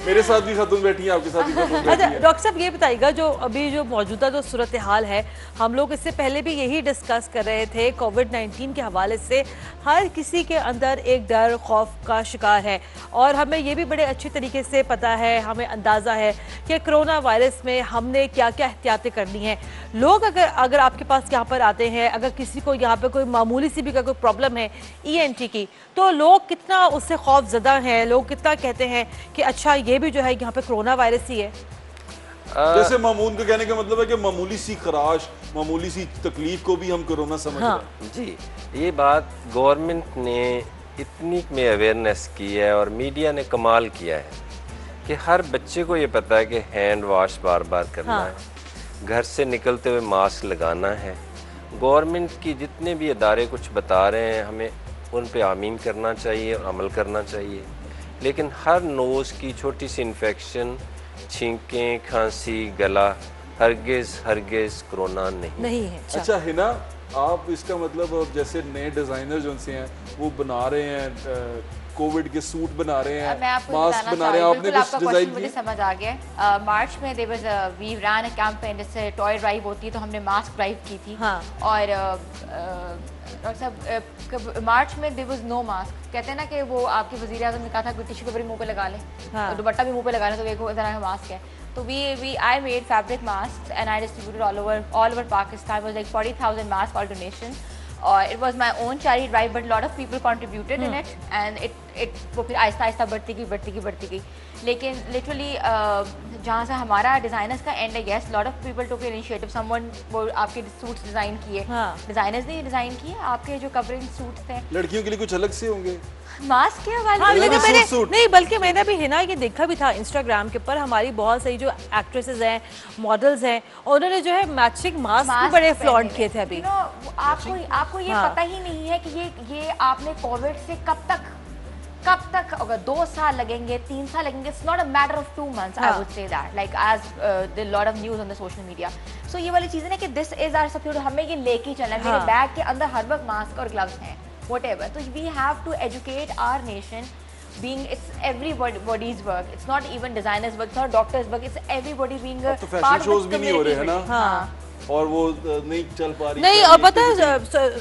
मेरे साथ भी खातून बैठी हैं, आपके साथ भी खातून बैठी हैं। अच्छा डॉक्टर साहब ये बताइएगा, जो अभी जो मौजूदा जो सूरत हाल है, हम लोग इससे पहले भी यही डिस्कस कर रहे थे, कोविड-19 के हवाले से हर किसी के अंदर एक डर खौफ का शिकार है, और हमें ये भी बड़े अच्छे तरीके से पता है, हमें अंदाज़ा है कि कोरोना वायरस में हमने क्या क्या एहतियातें करनी है। लोग अगर आपके पास यहाँ पर आते हैं, अगर किसी को यहाँ पर कोई मामूली सी भी कोई प्रॉब्लम है ENT की, तो लोग कितना उससे खौफ ज़दा हैं, लोग कितना कहते हैं कि अच्छा ये भी जो है यहाँ पे कोरोना वायरस ही है। जैसे मामून का कहने का मतलब है कि मामूली सी खराश, मामूली सी तकलीफ को भी हम कोरोना समझ रहे हैं। जी, ये बात गवर्नमेंट ने इतनी में अवेयरनेस की है और मीडिया ने कमाल किया है कि हर बच्चे को ये पता है कि हैंड वॉश बार बार करना है, घर से निकलते हुए मास्क लगाना है। गवर्नमेंट की जितने भी इदारे कुछ बता रहे हैं, हमें उन पे आमीन करना चाहिए और अमल करना चाहिए, लेकिन हर नोज़ की छोटी सी इन्फेक्शन, छींकें, खांसी, गला, हरगिज़ कोरोना नहीं है। अच्छा हिना, आप इसका मतलब जैसे नए डिजाइनर जो उनसे हैं वो बना रहे हैं कोविड के सूट बना रहे हैं, मास्क बना रहे हैं, आपने कुछ डिजाइन मुझे समझ आ गया। मार्च में there was we run a campaign, जैसे टॉय ड्राइव होती है तो हमने मास्क ड्राइव की थी। हाँ। और मार्च में देयर वाज नो मास्क। कहते हैं ना कि वो आपके वजीर आज़म ने कहा था कि टिश्यू पेपर मुंह पे लगा लें, दुपट्टा भी मुंह पे लगा लें, तो एक तरह का मास्क है। तो I made fabric masks and I distributed all over Pakistan. It was like 40,000 masks, all donations. It was my own charity drive, but a lot of people contributed in it, and वो फिर आहिस्ता आहिस्ता बढ़ती गई। लेकिन literally जहाँ से हमारा designers का end, I guess lot of people took initiative, someone वो आपके सूट्स डिजाइन किए, डिजाइनर्स ने डिजाइन किए आपके जो कवरिंग सूट्स थे। लड़कियों के लिए कुछ अलग से होंगे मास्क के हवाले। हाँ, लेकिन मैंने नहीं, बल्कि मैंने भी हिना ये देखा भी था इंस्टाग्राम के ऊपर, हमारी बहुत सारी जो एक्ट्रेसेस हैं, मॉडल्स हैं, उन्होंने जो है मैचिंग मास्क बड़े फ्लॉन्ट किए थे। अभी आपको ये पता ही नहीं है कि ये आपने कोविड से कब तक अगर 2 साल लगेंगे, 3 साल लगेंगे, it's not a matter of 2 months, I would say that, like as the lot of news on the social media. So ये वाली चीज़ है ना कि दिस इज आवर सब्सिट्यूट, हमें ये लेके चलना है। मेरे बैग के अंदर हर वक्त मास्क और ग्लव्स हैं, whatever. So we have to educate our nation, it's everybody's work. It's not even designers' work, it's not doctors' work. It's everybody being a part of the community. भी नहीं हो रहे हैं ना? हाँ। और वो नहीं चल पा रही नहीं। और पता है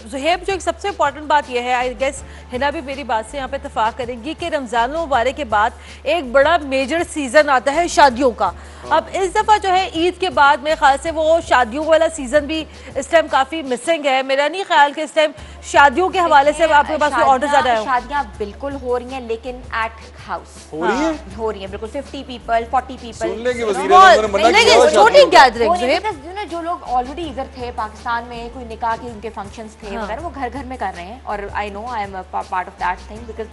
ज़ुहैब, जो एक सबसे इम्पोर्टेंट बात यह है, आई गेस हिना भी मेरी बात से यहाँ पे इत्तेफाक करेंगी कि रमज़ान मुबारक के बाद एक बड़ा मेजर सीज़न आता है शादियों का। अब इस दफ़ा जो है ईद के बाद मेरे ख्याल से वो शादियों वाला सीज़न भी इस टाइम काफ़ी मिसिंग है। मेरा नहीं ख्याल कि इस टाइम शादियों के हवाले से आपके पास ऑर्डर ज़्यादा है। शादियाँ बिल्कुल हो रही हैं, लेकिन एट हाउस हो रही है बिल्कुल, 50 people 40 people, छोटी गैदरिंग। जो लोग ऑलरेडी इधर थे पाकिस्तान में, कोई निकाह के उनके फंक्शंस थे वगैरह, वो घर में कर रहे हैं। और I know I am part of that thing, because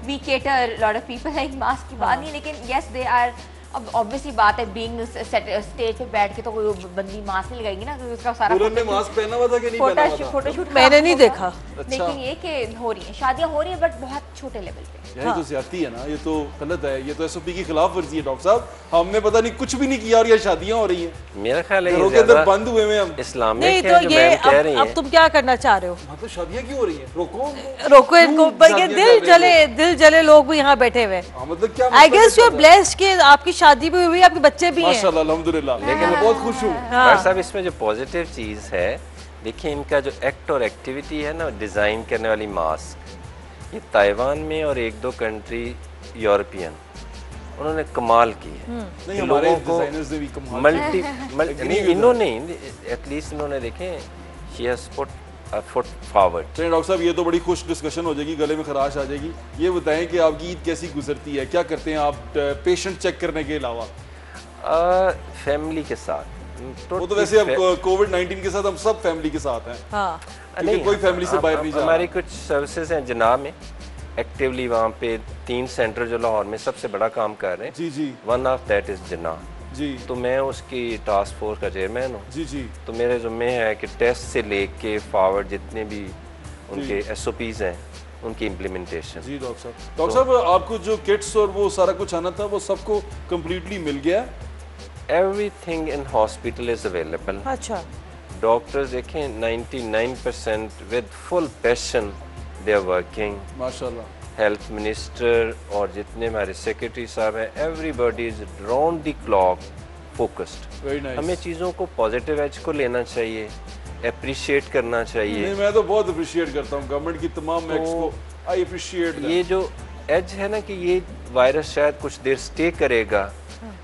we cater lot of people, like mask की बात नहीं, लेकिन यस दे आर। अब ऑब्वियसली बात है, बीइंग स्टेज पे बैठ के तो कोई बंदी मास्क नहीं लगाएगी ना, क्योंकि उसका सारा मास्क पहना हुआ था कि नहीं पहना हुआ था? फोटोशूट मैंने नहीं देखा। लेकिन ये कि हो रही है शादियां, हो रही है, बट बहुत छोटे लेवल पे। यही तो ज्यादती है ना, ये तो गलत है, ये तो एसओपी की खिलाफ वर्जी है। डॉक्टर साहब, हमने पता नहीं कुछ भी नहीं किया और ये शादियां हो रही हैं। मेरा ख्याल है ये अंदर बंद हुए हैं हम इस्लामिक नहीं, तो ये अब तुम क्या करना चाह रहे हो? मतलब शादियां क्यों हो रही हैं? रोको इनको, बल्कि दिल जले लोग भी यहाँ बैठे हुए। मतलब क्या, I guess you are blessed कि आपकी शादी भी हुई, आपके बच्चे भी हैं माशाल्लाह, अल्हम्दुलिल्लाह। लेकिन मैं बहुत खुश हूँ डॉक्टर साहब। इसमें जो पॉजिटिव चीज़ है, देखिए इनका जो एक्ट और एक्टिविटी है ना, डिज़ाइन करने वाली मास्क, ये ताइवान में और 1-2 कंट्री यूरोपियन, उन्होंने कमाल की है। नहीं, हमारे डिजाइनर्स ने भी कमाल नहीं, इन्होंने एटलीस्ट इन्होंने देखें, she has put a foot forward. चलिए डॉक्टर साहब, ये तो बड़ी खुश डिस्कशन हो जाएगी, गले में खराश आ जाएगी। ये बताएं कि आपकी ईद कैसी गुजरती है, क्या करते हैं आप पेशेंट चेक करने के अलावा? फैमिली के साथ। वो तो वैसे अब कोविड-19 के साथ हम सब फैमिली के साथ हैं। हाँ। नहीं, कोई फैमिली से बाहर नहीं जा रहा। हमारी कुछ सर्विसेज हैं जनाब में, एक्टिवली वहाँ पे 3 सेंटर जो लाहौर में सबसे बड़ा काम कर रहे हैं। जी जी। वन ऑफ दैट इज जिन्ना जी। तो मैं उसकी टास्क फोर्स का चेयरमैन हूँ। जी जी। तो मेरे ज़िम्मे है कि टेस्ट से लेके फॉरवर्ड जितने भी उनके SOPs हैं, उनकी इम्प्लीमेंटेशन। जी डॉक्टर साहब, आपको जो किट्स और वो सारा कुछ आना था, वो सबको कम्प्लीटली मिल गया? Everything in hospital is available. अच्छा। डॉक्टर्स देखें 99% with full passion they are working माशाल्लाह। हेल्थ मिनिस्टर और जितने हमारे सेक्रेटरी साहब हैं, everybody is round the clock focused. Very nice. हमें चीज़ों को पॉजिटिव एज को लेना चाहिए, अप्रिशिएट करना चाहिए। नहीं, मैं तो बहुत अप्रिशिएट करता हूँ गवर्नमेंट की तमाम एक्ट्स को, आई अप्रिशिएट। ये जो एज है ना कि ये वायरस शायद कुछ देर स्टे करेगा,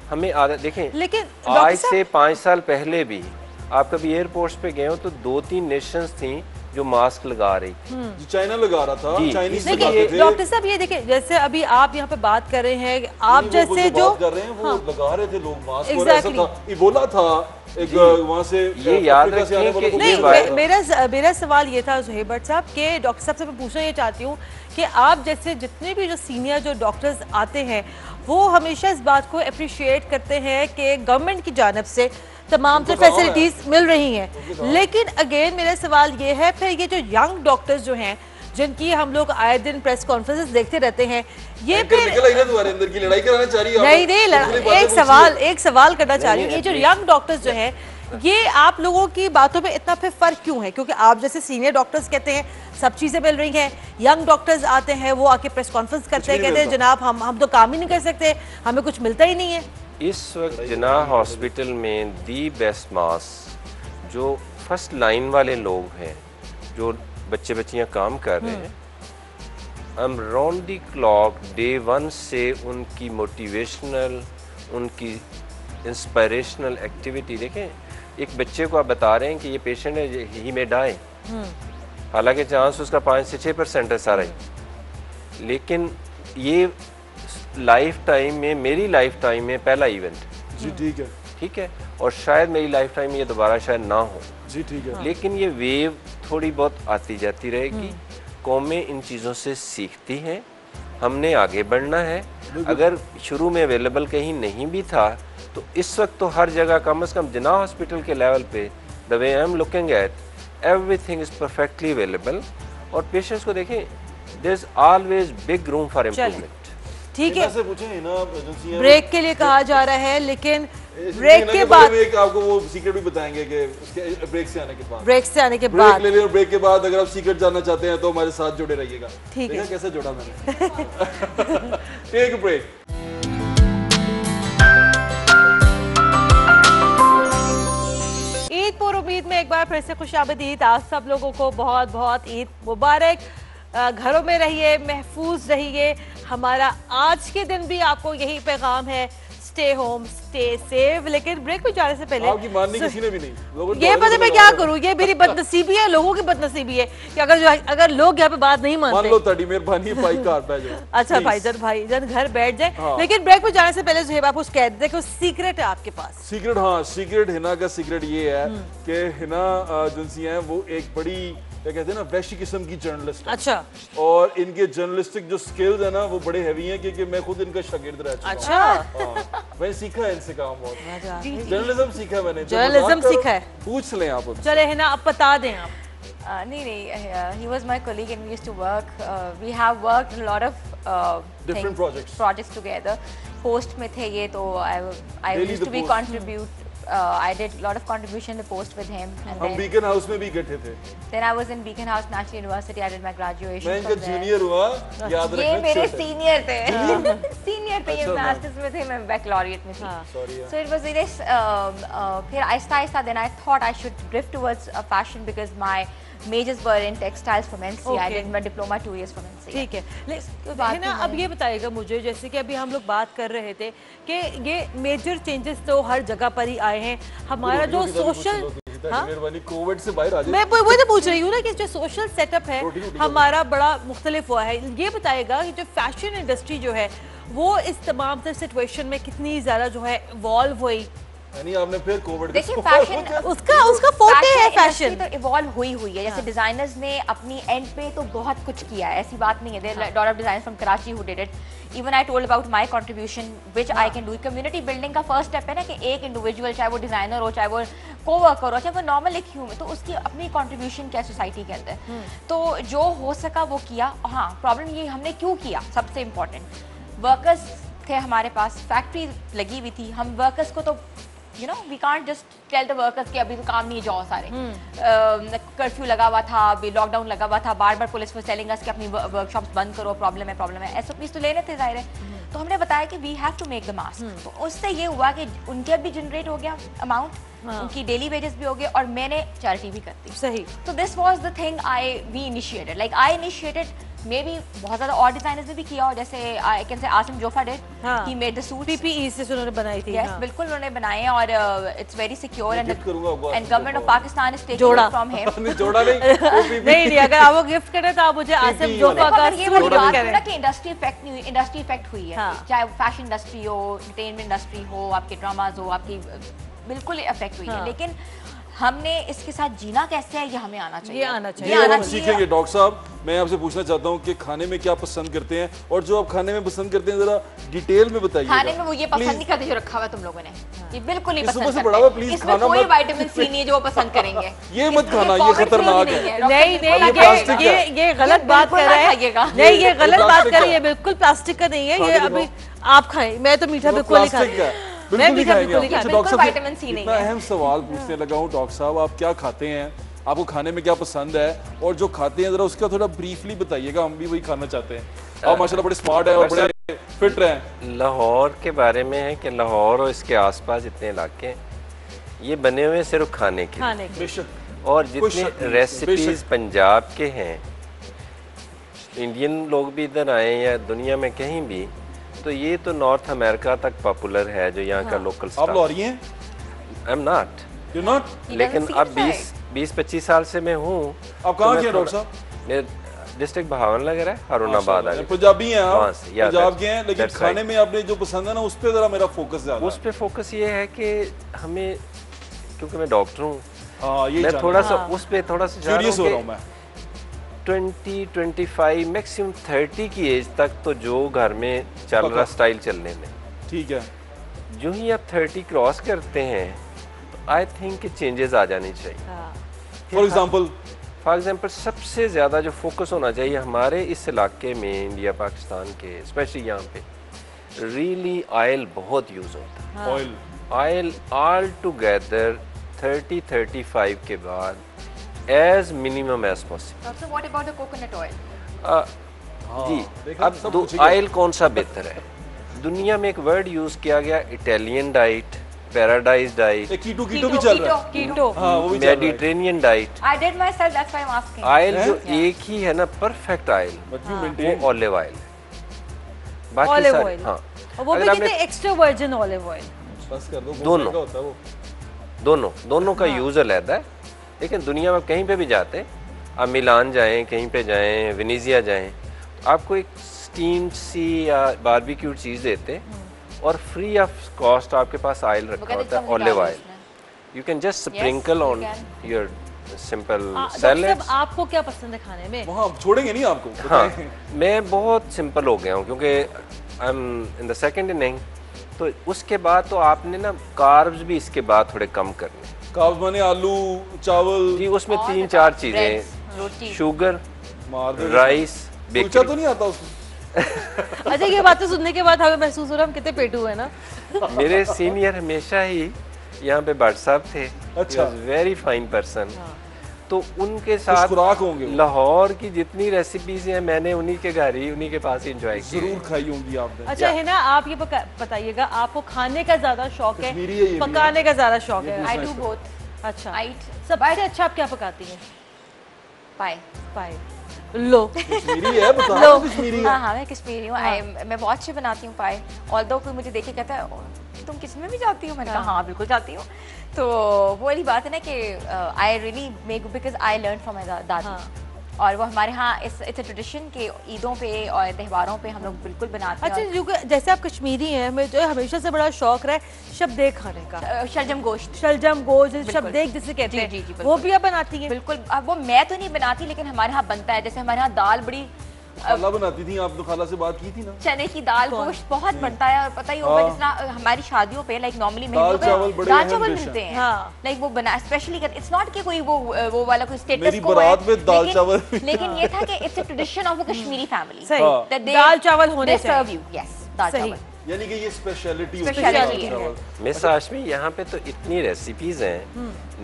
हमें आदत देखें। लेकिन आज से 5 साल पहले भी आप कभी एयरपोर्ट्स पे गए हो तो 2-3 नेशंस थी जो मास्क लगा रही थी। चाइना लगा रहा था, चाइनीज लगाते थे। डॉक्टर साहब, ये देखिए, जैसे अभी आप यहाँ पे बात कर रहे हैं, आप जैसे जो कर रहे हैं वो लगा रहे थे लोग मास्क, और ऐसा था, इबोला था एक वहाँ से, ये याद रखें कि नहीं, मेरा सवाल ये था ज़ुहैब भट्ट साहब के डॉक्टर साहब से मैं पूछना ये चाहती हूँ कि आप जैसे जितने भी जो सीनियर जो डॉक्टर्स आते हैं, वो हमेशा इस बात को अप्रिशिएट करते हैं कि गवर्नमेंट की जानिब से तमाम से फैसिलिटीज मिल रही हैं। लेकिन अगेन मेरा सवाल ये है, फिर ये जो यंग डॉक्टर्स जो हैं, जिनकी हम लोग आए दिन प्रेस कॉन्फ्रेंसेस देखते रहते हैं, ये फिर अंदर की लड़ाई कराना चाह रही है? नहीं, एक सवाल करना चाह रही हूँ। ये जो यंग डॉक्टर्स जो हैं, ये आप लोगों की बातों में इतना फिर फर्क क्यों है? क्योंकि आप जैसे सीनियर डॉक्टर्स कहते हैं सब चीजें मिल रही हैं, यंग डॉक्टर्स आते हैं वो आके प्रेस कॉन्फ्रेंस करते हैं, कहते हैं जनाब हम तो काम ही नहीं कर सकते, हमें कुछ मिलता ही नहीं है। इस वक्त जिन्ना हॉस्पिटल में दी बेस्ट मास्क जो फर्स्ट लाइन वाले लोग हैं, जो बच्चे बच्चियां काम कर रहे हैं, हम राउंड द क्लॉक डे 1 से उनकी मोटिवेशनल, उनकी इंस्पिरेशनल एक्टिविटी देखें। एक बच्चे को आप बता रहे हैं कि ये पेशेंट है, ही में डाई, हालांकि चांस उसका 5 से 6% है सारा ही, लेकिन ये लाइफ टाइम में, मेरी लाइफ टाइम में पहला इवेंट जी। ठीक है, और शायद मेरी लाइफ टाइम में ये दोबारा शायद ना हो जी। ठीक है, लेकिन ये वेव थोड़ी बहुत आती जाती रहेगी। कौमें इन चीज़ों से सीखती हैं, हमने आगे बढ़ना है। अगर शुरू में अवेलेबल कहीं नहीं भी था तो इस वक्त तो हर जगह कम से कम जिन्ना हॉस्पिटल के लेवल पे the way I am looking at everything is perfectly available. और पेशेंट्स को देखें, there is always big room for improvement. ठीक है, पूछे ब्रेक के लिए कहा जा रहा है, लेकिन ब्रेक के बाद आपको वो सीक्रेट भी बताएंगे कि उसके ब्रेक से आने के बाद, ब्रेक ले लिया, और ब्रेक के बाद अगर आप सीक्रेट जानना चाहते हैं तो हमारे साथ जुड़े रहिएगा। ठीक है, कैसे जोड़ा मैंने। Take break. ईद पुर उम्मीद में एक बार फिर से खुशामदीद आप सब लोगों को, बहुत बहुत ईद मुबारक। घरों में रहिए, महफूज रहिए। हमारा आज के दिन भी आपको यही पैगाम है, स्टे होम, स्टे सेफ। लेकिन ब्रेक पे जाने से पहले आपकी माननी किसी ने भी नहीं, ये पता मैं क्या करूं, ये मेरी बदनसीबी है, लोगों की बदनसीबी है कि अगर लोग यहाँ पे बात नहीं मानते। मान लो तड़ी मेहरबानी भाई घर बैठ जाओ। अच्छा भाईजान घर बैठ जाए। हाँ। लेकिन ब्रेक पे जाने से पहले ज़ुहैब आप कुछ कह देते कि सीक्रेट है आपके पास। सीक्रेट, हाँ, सीक्रेट हिना का सीक्रेट ये है कि हिना एजेंसी है वो एक बड़ी, क्या कहते हैं ना, वैशी किस्म की जर्नलिस्ट है। अच्छा। और इनके जर्नलिस्टिक जो स्किल्स है ना वो बड़े हैवी हैं, क्योंकि मैं खुद इनका शागिर्द रह चुका हूं। अच्छा। मैंने सीखा है इनसे काम बहुत, जर्नलिज्म सीखा है मैंने, जर्नलिज्म सीखा है। पूछ लें आप उनसे। चले हिना अब बता दें आप। नहीं, he was my colleague and we used to work. We have worked a lot of different projects together. Post में थे ये तो I used to be contribute. I did a lot of contribution to Post with him. And हम Beacon House में भी इकट्ठे थे। Then I was in Beacon House National University. I did my graduation. मैं इनका जूनियर हुआ, याद रखना। ये मेरे सीनियर थे। सीनियर थे, ये मास्टर्स में थे, मैं बैकलॉरिएट में थी। So it was this. फिर आहिस्ता then I thought I should drift towards fashion because my majors were in textiles from NCI. I did my diploma 2 years from NCI. ठीक है ना, अब ये बताइएगा मुझे, जैसे कि अभी हम लोग बात कर रहे थे कि ये मेजर चेंजेस तो हर जगह पर ही आए हैं। हमारा जो सोशल, कोविड से बाहर आ जाए, मैं वही तो पूछ रही हूँ ना कि जो सोशल सेटअप है हमारा बड़ा मुख्तलिफ हुआ है। ये बताएगा कि जो फैशन इंडस्ट्री जो है वो इस तमाम से सिचुएशन में कितनी ज्यादा जो है इवॉल्व हुई। यानी आपने फिर कोविड, देखिए फैशन उसका फोटे है, फैशन तो इवॉल्व हुई है। जैसे डिजाइनर्स ने अपनी एंड पे तो बहुत कुछ किया है, ऐसी बात नहीं है। There are lot of designers from Karachi who did it. Even I told about my contribution which I can do. Community building का फर्स्ट स्टेप है ना कि एक इंडिविजुअल, चाहे वो डिजाइनर हो, चाहे वो कोवर्कर हो, चाहे वो नॉर्मल एक ह्यूमन, तो उसकी अपनी कंट्रीब्यूशन क्या सोसाइटी के अंदर। तो जो हो सका वो किया। हाँ, प्रॉब्लम ये हमने क्यों किया, सबसे इम्पोर्टेंट वर्कर्स थे हमारे पास, फैक्ट्री लगी हुई थी। हम वर्कर्स को तो we can't just tell the workers कि अभी तो काम नहीं, जाओ सारे। कर्फ्यू लगा हुआ था, अभी लॉकडाउन लगा हुआ था, बार बार पुलिस was telling us कि अपनी वर्कशॉप्स बंद करो, प्रॉब्लम है। SOPs तो लेने थे जाहिर है। तो हमने बताया कि we have to make the mask। तो उससे ये हुआ कि उनके भी जनरेट हो गया अमाउंट, उनकी डेली वेजेस भी हो गए, और मैंने चैरिटी भी करती। सही। तो this was the thing we initiated, like I initiated. Maybe बहुत ज्यादा और डिजाइनर्स ने भी किया, और जैसे I can say Asim Jofa did, he made the suit PPE से उन्होंने बनाई थी। यस, बिल्कुल उन्होंने बनाए, और it's very secure and government of Pakistan is taking it from him. जोड़ा नहीं, अगर आप वो गिफ्ट करें तो आप मुझे आसिम जोफा का सूट गिफ्ट करें ना कि इंडस्ट्री इफेक्ट नहीं हुई, इंडस्ट्री इफेक्ट हुई है। चाहे फैशन इंडस्ट्री हो, एंटरटेनमेंट इंडस्ट्री हो, आपके ड्रामाज हो, आपकी बिल्कुल इफेक्ट हुई है। लेकिन हमने इसके साथ जीना कैसे है, ये हमें आना चाहिए। ये हम सीखेंगे। डॉक्टर साहब, मैं आपसे पूछना चाहता हूँ कि खाने में क्या पसंद करते हैं, और जो आप खाने में पसंद करते हैं जरा डिटेल में बताइए। खाने में वो ये पसंद नहीं करते जो रखा हुआ है तुम लोगों ने, ये बिल्कुल नहीं पसंद करते। बड़ा हुआ, प्लीज इसमें खाना कोई विटामिन सी नहीं है जो वो पसंद करेंगे। ये मत खाना, ये खतरनाक है। नहीं, ये गलत बात कर रहे हैं। नहीं, ये गलत बात कर रही है, बिल्कुल प्लास्टिक का नहीं है ये। अभी आप खाएं, मैं तो मीठा बिल्कुल नहीं खाती। मैं भी खाएंगे। बिल्कुल डॉक्टर साहब विटामिन सी नहीं इतना है। अहम सवाल पूछने लगा हूँ, डॉक्टर साहब आप क्या खाते हैं, आपको खाने में क्या पसंद है, और जो खाते हैं जरा उसका थोड़ा ब्रीफली बताइएगा, हम भी वही खाना चाहते हैं। आप माशाल्लाह बड़े स्मार्ट हैं और बड़े फिट हैं। लाहौर के बारे में है कि लाहौर और इसके आसपास जितने इलाके हैं ये बने हुए सिर्फ खाने के लिए। बेशक। और जितने रेसिपीज पंजाब के हैं, इंडियन लोग भी इधर आए या दुनिया में कहीं भी, तो ये तो नॉर्थ अमेरिका तक पॉपुलर है जो यहाँ का लोकल आप स्टाफ। लाहौरी हैं? I am not, you not? लेकिन अब 20-25 साल से मैं हूँ। आप कहाँ के डॉक्टर साहब? मेरे डिस्ट्रिक्ट बहावन लग रहा है, हारूनाबाद आ गया। पंजाबी हैं आप, वहाँ से, yeah, पंजाब के हैं, लेकिन that's खाने right. में आपने जो पसंद है ना उस पे जरा मेरा फोकस ज्यादा उस पे फोकस ये है कि हमें, क्योंकि मैं डॉक्टर हूँ, हाँ, ये मैं थोड़ा सा उस पे थोड़ा सा क्यूरियस हो रहा हूँ मैं। 20-25 मैक्सिमम 30 की एज तक तो जो घर में चल रहा स्टाइल चलने में, ठीक है, जो ही आप 30 क्रॉस करते हैं तो आई थिंक कि चेंजेस आ जानी चाहिए। फॉर एग्जांपल सबसे ज़्यादा जो फोकस होना चाहिए हमारे इस इलाके में, इंडिया पाकिस्तान के स्पेशली यहाँ पे, रियली ऑयल बहुत यूज़ होता है। ऑयल ऑल टुगेदर 30-35 के बाद as minimum as possible. What about the coconut oil? जी, अब ऑयल कौन सा बेहतर है? दुनिया में एक वर्ड यूज किया गया, इटालियन डाइट, पैराडाइज डाइट, कीटो भी चल रहा है, कीटो, हाँ, वो भी चल रहा है। Mediterranean diet. I did my self, that's why I am asking. Oil जो एक ही है ना, परफेक्ट ऑयल, वो ऑलिव ऑयल है। बाकी ऑलिव सारे, ऑयल, हाँ, और वो भी अगर कहते हैं एक्स्ट्रा वर्जिन ऑलिव ऑयल। बस कर दो, दोनों का यूज अलग है। लेकिन दुनिया में कहीं पे भी जाते, आप मिलान जाएं, कहीं पे जाएं, वेनेजिया जाएं, तो आपको एक स्टीम्ड सी या बारबेक्यूड चीज़ देते और फ्री ऑफ कॉस्ट आपके पास ऑयल रखा होता है, olive oil. You can just sprinkle on your simple salad. आपको क्या पसंद है खाने में? वहाँ छोड़ेंगे नहीं आपको। हाँ, मैं बहुत सिंपल हो गया हूँ क्योंकि I am in the second inning, तो उसके बाद तो आपने ना कार्ब्स भी इसके बाद थोड़े कम करने। कार्ब्स माने आलू, चावल जी, उसमें 3-4 चीजें, शुगर, राइस, बेकरी। तो नहीं आता उसमें? अच्छा, ये बातें सुनने के बाद हमें महसूस हो रहा है हम कितने पेटू है ना। मेरे सीनियर हमेशा ही यहाँ पे भट्ट साहब थे, अच्छा, वेरी फाइन पर्सन, तो उनके साथ खुराक होंगे। लाहौर की जितनी रेसिपीज हैं मैंने उन्हीं के घर ही, उन्हीं के पास ही एंजॉय की, जरूर खाई होंगी आपने। अच्छा है ना, आप ये बताइएगा, आपको खाने का ज्यादा शौक है, पकाने का ज्यादा शौक है? I do both. अच्छा, सबसे अच्छा आप क्या पकाती हैं? पाए। पाए लो, कश्मीरी है, बताओ कश्मीरी है। हाँ, मैं कश्मीरी हूँ। मैं बहुत अच्छे बनाती हूँ पाए। ऑल्दो कोई मुझे देख के कहता है तुम किचन में भी जाती हो? मैंने कहा हाँ बिल्कुल जाती हूँ। तो वो वाली बात है ना कि I really make, because I learn from my दादी, और वो हमारे यहाँ इट्स अ ट्रेडिशन के ईदों पे और त्योहारों पे हम लोग बिल्कुल बनाते हैं। अच्छा, जो जैसे आप कश्मीरी हैं, मैं जो हमेशा से बड़ा शौक रहा है शबदेग खाने का। शलजम गोश्त, शबदेग जिसे कहते हैं, वो भी आप बनाती हैं? बिल्कुल। अब वो मैं तो नहीं बनाती, लेकिन हमारे यहाँ बनता है। जैसे हमारे यहाँ दाल बड़ी खाला बनाती थी, आप तो खाला से बात की थी ना। चने की दाल गोश्त बहुत बनता है, और पता ही होगा जिस तरह हमारी शादियों पे लाइक नॉर्मली दाल चावल मिलते हैं, लाइक वो बना स्पेशली। इट्स नॉट कि कोई वो वाला कोई स्टेटस को है, दाल चावल, लेकिन ये था कि it's a tradition of a Kashmiri family that दाल चावल होने चाहिए। यस, दाल चावल, यानी कि ये स्पेशलिटी है। मिस आशमी, यहाँ पे तो इतनी रेसिपीज हैं,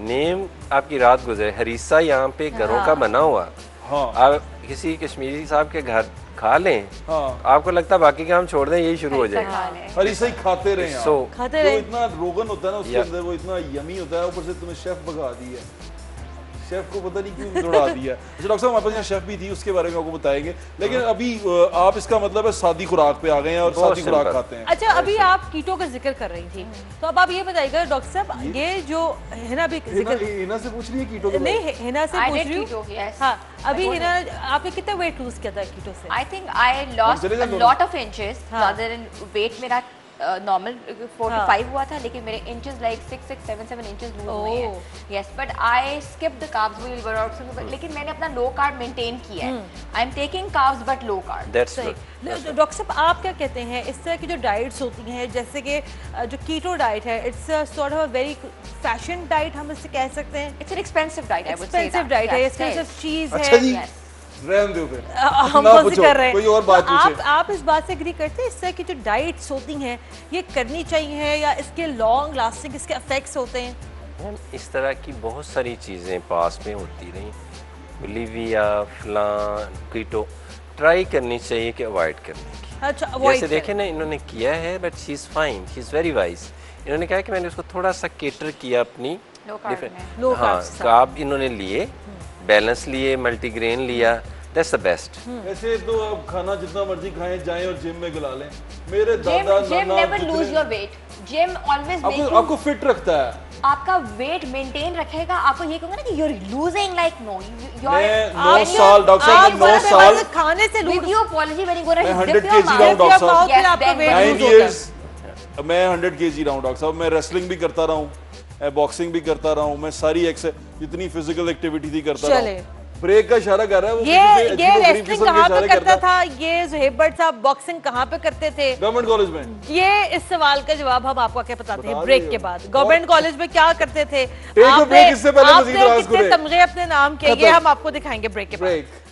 नेम आपकी रात गुजरे। हरीसा यहाँ पे घरों का बना हुआ, आप किसी कश्मीरी साहब के घर खा लें, आपको लगता है बाकी काम छोड़ दें, यही शुरू हो जाएगा। हरीसा ही खाते रहे, खाते रहे। इतना रोगन होता है ना उसके अंदर, वो इतना यमी होता है, ऊपर से तुम्हें शेफ भगा दी है, शेफ को पता नहीं क्यों दौड़ा दिया। अच्छा डॉक्टर साहब, हमारे पास यहाँ शेफ भी थी, उसके बारे में आपको बताएंगे, लेकिन अभी आप इसका मतलब है सादी खुराक पे आ गए हैं और सादी खुराक खाते हैं। अच्छा, अभी आप कीटो का जिक्र कर रही थी, तो अब आप ये बताइएगा डॉक्टर साहब, ये जो है ना, अभी हिना से पूछ रही है कीटो के? नहीं, हिना से पूछ रही हूँ। हाँ, अभी हिना, आपने कितना वेट लूज किया था कीटो से? I think I lost a lot of inches, rather than weight मेरा नॉर्मल 45 हुआ था, लेकिन मेरे इंचेस लाइक 6-7 इंचेस लूज हुए हैं। Yes, but I skip the carbs, लेकिन मैंने अपना लो कार्ब मेंटेन किया है। I am taking carbs but low carb. That's good. Doctor साहब, आप क्या कहते हैं इस तरह की जो डाइट्स होती हैं, जैसे कि जो कीटो डाइट है, it's sort of a very fashion diet, हम इससे कह सकते हैं? It's an expensive diet, I would से। एक्सपेंसिव डाइट है, इसके साथ चीज है। अच्छा जी, रहने दो फिर, हम ना कौन सी पूछो, कर रहे हैं। कोई और बात पूछे। आप इस बात से एग्री करते हैं, इस तरह की जो डाइट्स होती हैं ये करनी चाहिए या इसके लॉन्ग लास्टिंग इसके इफेक्ट्स होते हैं? मैम इस तरह की बहुत सारी चीज़ें पास में होती रही, बुलिविया फलां कीटो, ट्राई करनी चाहिए कि अवॉइड करने की। अच्छा, जैसे देखें ना इन्होंने किया है, but she is fine, she is very wise. इन्होंने कहा कि मैंने उसको थोड़ा सा केटर किया अपनी डिफरेंट, हाँ कार्ब इन्होंने लिए, बैलेंस लिए, मल्टीग्रेन लिया, दैट्स द बेस्ट। ऐसे तो आप खाना जितना मर्जी खाएं, जाएं और जिम में गला लें। मेरे दादा gym never lose your weight, gym always आपको फिट रखता है, आपका वेट मेंटेन रखेगा। आपको ये कहूंगा ना कि you are losing like no, मैं 9 साल डॉक्टर साहब, मैं 9 साल खाने से with your apology when you go मैं 100 kg रहा हूं डॉक्टर साहब, फिर आपका वेट 9 लूज होता years मैं 100 kg रहा हूं डॉक्टर साहब। मैं रेसलिंग भी करता रहा हूं, बॉक्सिंग भी करता रहा हूं, मैं सारी जितनी फिजिकल एक्टिविटी थी करता रहा हूं। ब्रेक का इशारा कर रहा है वो, ये रेसलिंग कहाँ पे करता था, ये ज़ुहैब भट्ट साहब बॉक्सिंग कहाँ पे करते थे? गवर्नमेंट कॉलेज में। ये इस सवाल का जवाब हम आपको क्या बताते हैं ब्रेक के बाद। गवर्नमेंट कॉलेज में क्या करते थे आपने कितने तमगे अपने नाम के, ये हम आपको दिखाएंगे ब्रेक के बाद।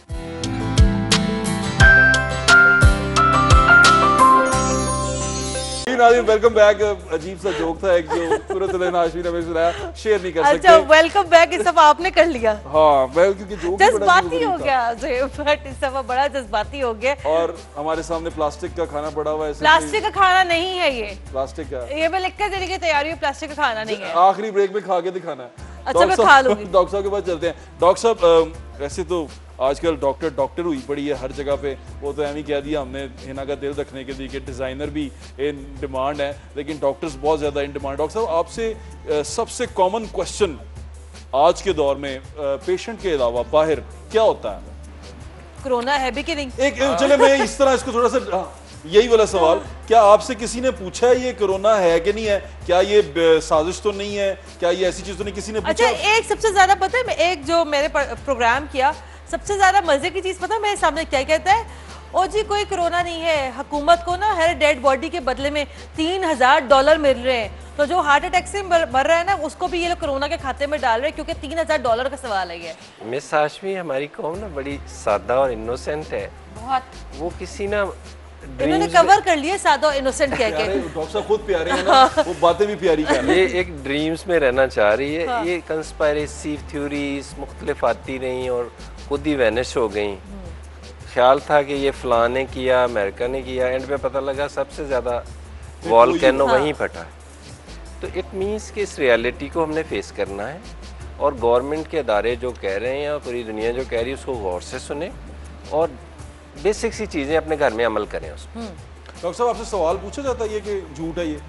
Welcome back. अजीब सा जोक था एक जो सूरत हाशमी ने हमें सुनाया, शेयर नहीं कर सकते। अच्छा, वेलकम बैक इस दफा आपने कर लिया। हाँ, मैं क्योंकि जोक जज्बाती हो गया बट इस दफा बड़ा जज्बाती हो गया। और हमारे सामने प्लास्टिक का खाना पड़ा हुआ है। प्लास्टिक का खाना नहीं है ये, प्लास्टिक का, ये मैं लिख कर देने की तैयारी हूँ, प्लास्टिक का खाना नहीं है। आखिरी ब्रेक में खा के दिखाना है। अच्छा, मैं खा लूंगी। डॉक्टर साहब के पास चलते हैं। डॉक्टर साहब, वैसे तो आजकल डॉक्टर हुई पड़ी है हर जगह पे, वो तो एम ही कह दिया हमने हिना का दिल रखने के लिए कि डिज़ाइनर भी इन डिमांड है, लेकिन डॉक्टर्स बहुत ज़्यादा इन डिमांड। डॉक्टर साहब, आपसे सबसे कॉमन क्वेश्चन आज के दौर में पेशेंट के अलावा बाहर क्या होता है? कोरोना है भी कि नहीं? एक चले मैं इस तरह इसको थोड़ा सा, यही वाला सवाल, क्या आपसे किसी ने पूछा है ये कोरोना है कि नहीं है? क्या ये साजिश तो नहीं है? क्या ये ऐसी चीज तो नहीं किसी ने पूछा? अच्छा, एक सबसे ज्यादा पता है, मैं एक जो मैंने प्रोग्राम किया, सबसे ज्यादा मजे की चीज पता है मेरे सामने क्या कहता है? ओ जी, कोई कोरोना नहीं है, हुकूमत को ना हर डेड बॉडी के बदले में $3000 मिल रहे हैं, तो जो हार्ट अटैक से मर रहा है ना उसको भी ये लोग कोरोना के खाते में डाल रहे हैं, क्योंकि $3000 का सवाल है ये। मिस हाशमी, हमारी कौम ना बड़ी सादा और इनोसेंट है बहुत, वो किसी ना इन्होंने कवर कर लिया सादा और इनोसेंट कह के। डॉक्टर साहब खुद प्यारे हैं ना, वो बातें भी प्यारी कर रहे हैं। ये एक ड्रीम्स में रहना चाह रही है। हाँ। ये कंस्पायरेसी थ्योरीज मुख्तलिफ आती रही और खुद ही वैनिश हो गई। ख्याल था कि ये फलां ने किया, अमेरिका ने किया, एंड पे पता लगा सबसे ज़्यादा वॉल्केनो वहीं फटा है। तो इट मीन्स कि इस रियलिटी को हमने फेस करना है, और गवर्नमेंट के अदारे जो कह रहे हैं या पूरी दुनिया जो कह रही है उसको गौर से सुने और बेसिक सी चीज़ें अपने घर में अमल करें उसको। डॉक्टर साहब, आपसे सवाल पूछा जाता है ये कि झूठ है ये?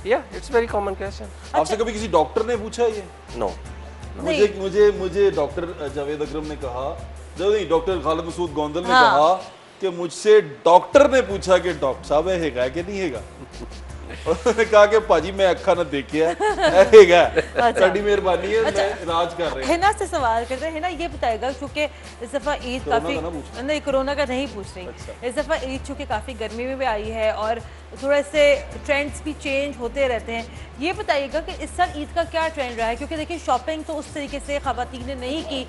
या इट्स वेरी कॉमन क्वेश्चन। आपसे कभी किसी डॉक्टर ने पूछा ये? नो। मुझे डॉक्टर जावेद अकरम ने कहा, जब नहीं डॉक्टर खालिद मसूद गोंदल ने कहा कि मुझसे डॉक्टर ने पूछा कि डॉक्टर साहब है कि नहीं है? उन्होंने कहा कि पाजी मैं अखा ना देखिया है, साडी मेहरबानी है, मैं राज कर रहे हैं। हिना से सवाल करते हैं। हिना ये बताएगा, क्योंकि इस दफा ईद काफी नहीं, कोरोना का नहीं पूछ रही। इस दफा ईद चूंकि काफी गर्मी में भी आई है और थोड़े से ट्रेंड्स भी चेंज होते रहते हैं, ये बताइएगा कि इस साल ईद का क्या ट्रेंड रहा है? क्योंकि देखिए शॉपिंग तो उस तरीके से खवातीन ने नहीं की,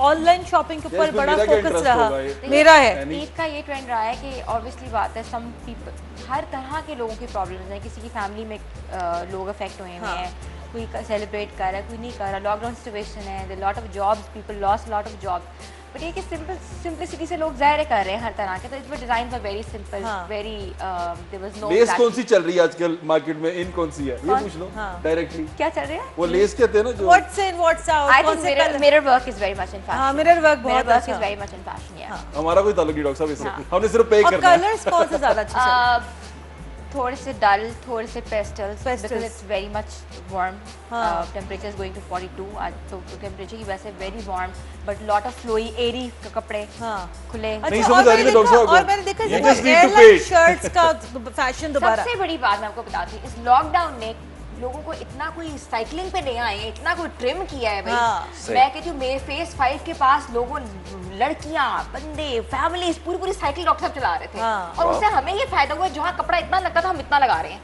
ऑनलाइन शॉपिंग के ऊपर बड़ा फोकस रहा। मेरा है ईद का ये ट्रेंड रहा है कि ऑब्वियसली बात है, सम पीपल, हर तरह के लोगों की प्रॉब्लम्स हैं। किसी की फैमिली में लोग अफेक्ट हुए हैं, कोई सेलिब्रेट कर रहा है, कोई नहीं कर रहा, लॉकडाउन सिचुएशन है, lot of jobs, people lost lot of jobs, but ये कि सिंपलिसिटी से लोग ज़ाहिर कर रहे हैं हर तरह के, तो इसमें design were very simple, very there was no. Less कौन सी चल रही है आजकल मार्केट में, इन कौन सी है ये पूछ लो डायरेक्टली। क्या चल रहा है? वो लेस कहते हैं ना जो what's in what's out. I think mirror work is very much in fashion. हां, मिरर वर्क बहुत अच्छा, is very much in fashion. या हमारा कोई ताल्लुक नहीं डॉक्टर साहब इससे, हमने सिर्फ पे करना है। कलर्स कौन से ज्यादा अच्छे हैं? थोड़े से डल, थोड़े से pastels, because it's very much warm. Temperature is going to 42 आज, तो टेम्परेचर की वजह से very warm, but lot of flowy airy कपड़े खुले। नहीं समझ आ रही है डॉक्टर साहब, और मैंने देखा एयरलाइन शर्ट्स का फैशन दोबारा। सबसे बड़ी बात मैं आपको बताती हूँ, इस लॉकडाउन ने लोगों को इतना कोई साइकिलिंग पे नहीं आए, इतना कोई ट्रिम किया है भाई। मैं कहती हूँ मेरे फेज 5 के पास लोगों, लड़कियां, बंदे, फैमिलीज पूरी साइकिल डॉक्टर साहब चला रहे थे। और उससे हमें ये फायदा हुआ, जहाँ कपड़ा इतना लगता था हम इतना लगा रहे हैं।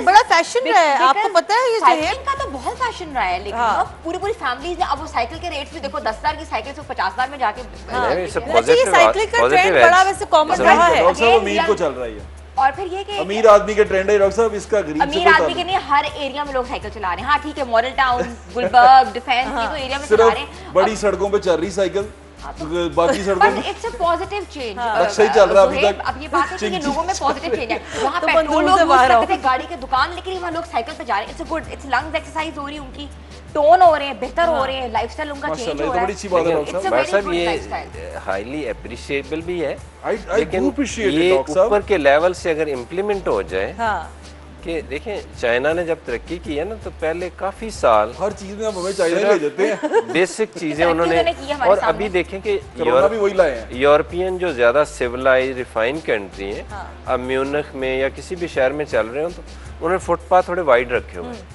बड़ा फैशन रहा है, आपको पता है ये साइकिलिंग का तो बहुत फैशन रहा है, लेकिन पूरी फैमिलीज ने अब वो साइकिल के रेट्स भी देखो, 10,000 की साइकिल से 50,000 में जाके साइकिलिंग का ट्रेंड बड़ा वैसे कॉमन रहा है। अमीर को चल रही है, और फिर ये कि अमीर आदमी का ट्रेंड है डॉक्टर साहब, इसका गरीब अमीर आदमी के नहीं, हर एरिया में लोग साइकिल चला रहे हैं। हाँ ठीक है, मॉडल टाउन, गुलबर्ग, डिफेंस, ये तो एरिया में चला रहे हैं। बड़ी सड़कों पे चल रही साइकिल, बाकी सड़कों में इट्स अ पॉजिटिव चेंज। सही चल रहा है अभी तक। अब ये बात है कि लोगों में पॉजिटिव चेंज है। वहाँ पेट्रोल लोग यूज करते थे गाड़ी के दुकान, लेकिन वहाँ लोग साइकिल पे जा रहे हैं। It's good, it's lungs exercise हो रही है उनकी, टोन हो रहे हैं, बेहतर हो रहे हैं, लाइफस्टाइल उनका चेंज हो रहा है। सब ये हाईली अप्रिशिएबल भी है, लेकिन ये ऊपर के लेवल से अगर इम्प्लीमेंट हो जाए कि देखें चाइना ने जब तरक्की की है ना, तो पहले काफी साल हर चीज में हमें चाइना ले जाते हैं, बेसिक चीजें उन्होंने। और अभी देखें कि यूरोपियन जो ज्यादा सिविलाइज रिफाइन कंट्री है, अब म्यूनिख में या किसी भी शहर में चल रहे हो तो उन्होंने फुटपाथ थोड़े वाइड रखे हुए हैं।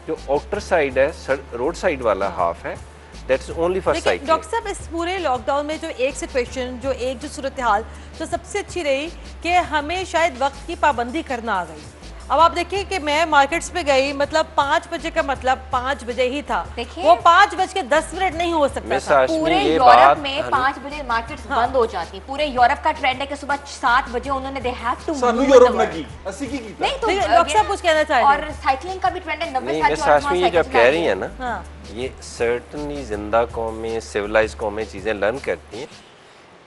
जो आउटर साइड है, रोड साइड वाला हाफ है, that's only for cycling. Doctor साहब, इस पूरे लॉकडाउन में जो एक सिचुएशन, जो सूरत हाल जो सबसे अच्छी रही कि हमें शायद वक्त की पाबंदी करना आ गई। अब आप देखिए कि मैं मार्केट्स पे गई, मतलब 5 बजे का मतलब 5 बजे ही था, वो 5:10 नहीं हो सकता था। पूरे यूरोप में 5 बजे मार्केट्स बंद हो जाती है। पूरे यूरोप का ट्रेंड है कि सुबह 7 बजे उन्होंने they have to move Europe में की 80 की नहीं तो डॉक्टर साहब कुछ कहना चाह रहे हैं। और साइकिलिंग का भी ट्रेंड है 90 साल की। ये जब कह रही है ना, ये सर्टेनली जिंदा कौमें, सिविलाइज कौमें चीजें लर्न करती हैं।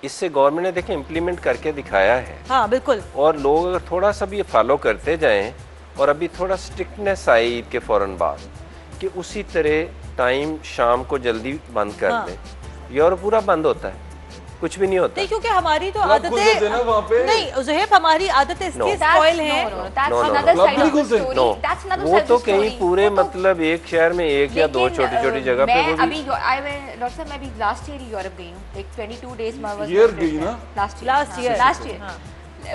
इससे गवर्नमेंट ने देखें इम्प्लीमेंट करके दिखाया है। हाँ बिल्कुल। और लोग अगर थोड़ा सा भी फॉलो करते जाएं, और अभी थोड़ा स्ट्रिक्टनेस आई ईद के फौरन बाद कि उसी तरह टाइम शाम को जल्दी बंद कर दें, यूरोप पूरा बंद होता है, कुछ भी नहीं होता। नहीं, क्योंकि हमारी तो आदतें नहीं ज़ुहैब, हमारी आदतें स्पॉइल हैं। वो तो कहीं पूरे मतलब एक शहर में एक या दो छोटी छोटी जगह पे। अभी डॉक्टर साहब मैं अभी लास्ट ईयर यूरोप गई हूँ, एक 22 डेज लास्ट ईयर।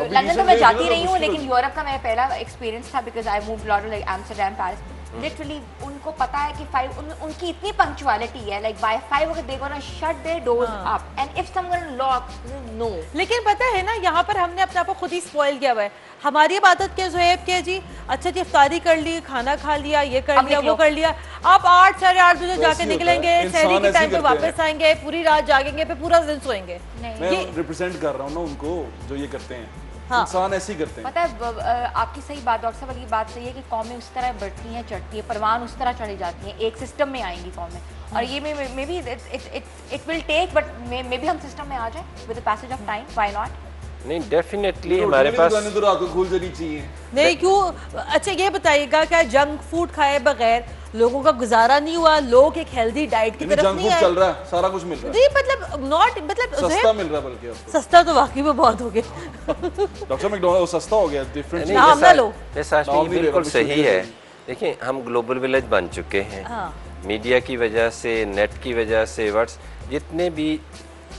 लंदन तो मैं जाती रही हूँ, लेकिन यूरोप का मेरा पहला एक्सपीरियंस था, because I moved lot like Amsterdam, Paris. Literally उनको पता है कि 5 उनकी इतनी पंक्चुअलिटी है, लाइक बाय 5 अगर they gonna shut their doors up and if someone lock no. लेकिन पता है ना, यहाँ पर हमने अपने आप को खुद ही स्पॉइल किया हुआ है। हमारी आदत क्या ज़ुहैब के जी, अच्छा जी इफ्तारी कर ली, खाना खा लिया, ये कर लिया, वो कर लिया, आप 8 साढ़े 8 बजे जाके निकलेंगे, सहरी के टाइम पे वापस आएंगे, पूरी रात जागेंगे, फिर पूरा दिन सोएंगे। मैं रिप्रेजेंट कर रहा हूँ ना उनको जो ये करते हैं। हाँ। इंसान ऐसे ही करते हैं। पता है आपकी सही बात, डॉक्टर साहब की बात सही है कि कौमें उस तरह बढ़ती हैं, चढ़ती है, परवान उस तरह चढ़ी जाती हैं, एक सिस्टम में आएंगी कौमें। और ये maybe it will take, but maybe हम सिस्टम में आ जाए with the passage of time, why not. नहीं डेफिनेटली हमारे पास तो रात को खुल जानी चाहिए। नहीं क्यों? अच्छा ये बताइएगा, क्या जंक फूड खाए बगैर लोगों का गुजारा नहीं हुआ? लोग एक हेल्दी डाइट की तरफ नहीं आए। चल रहा है, सारा कुछ मिल रहा है। नहीं मतलब नॉट मतलब सस्ता मिल रहा है, बल्कि आपको सस्ता तो वाकई में बहुत हो गया। डॉक्टर मैकडॉनल्ड सस्ता हो गया, डिफरेंट नाम ना लो। बिल्कुल सही है। देखिए हम ग्लोबल विलेज बन चुके हैं, मीडिया की वजह से, नेट की वजह से, व्हाट्स जितने भी,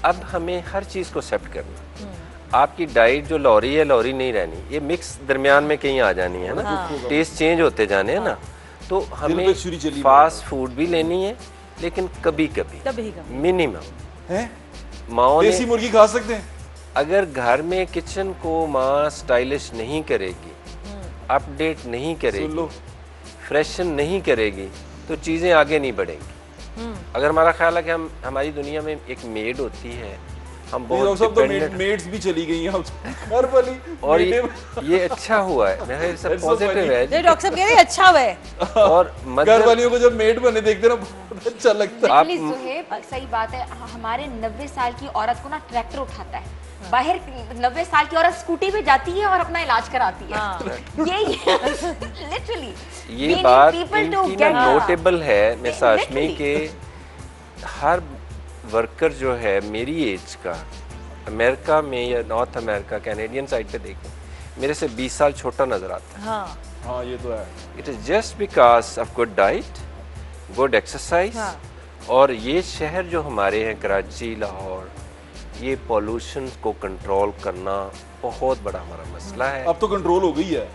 अब हमें हर चीज को एक्सेप्ट करना। आपकी डाइट जो लॉरी है, लॉरी नहीं रहनी, ये मिक्स दरमियान में कहीं आ जानी है ना, टेस्ट चेंज होते जाने हैं ना। तो हमें फास्ट फूड भी लेनी है, लेकिन कभी कभी मिनिमम है। देसी मुर्गी खा सकते हैं। अगर घर में किचन को माँ स्टाइलिश नहीं करेगी, अपडेट नहीं करेगी, फ्रेशन नहीं करेगी, तो चीजें आगे नहीं बढ़ेंगी। अगर हमारा ख्याल है कि हमारी दुनिया में एक मेड होती है, हम बहुत डिपेंडेंट, मेड्स भी चली गई हैं घर वाली, और ये अच्छा हुआ है, मेरे सब पॉजिटिव है। नहीं डॉक्टर साहब कह रहे हैं अच्छा हुआ है। और घर वालियों को जब मेड बने देखते ना बहुत अच्छा लगता है। ज़ुहैब सही बात है, हमारे 90 साल की औरत को ना ट्रैक्टर उठाता है बाहर, 90 साल की औरत स्कूटी पे जाती है और अपना इलाज कराती है। ये लिटरली ये बात इनकी नोटेबल है मिसाज में कि हर वर्कर जो है मेरी एज का, अमेरिका में या नॉर्थ अमेरिका, कैनेडियन साइड पे देखें, मेरे से 20 साल छोटा नजर आता है। हाँ ये तो है। It is just because of good diet, good exercise. और ये शहर जो हमारे हैं, कराची, लाहौर, ये पॉल्यूशन को कंट्रोल करना बहुत बड़ा हमारा मसला है। अब तो कंट्रोल हो गई है।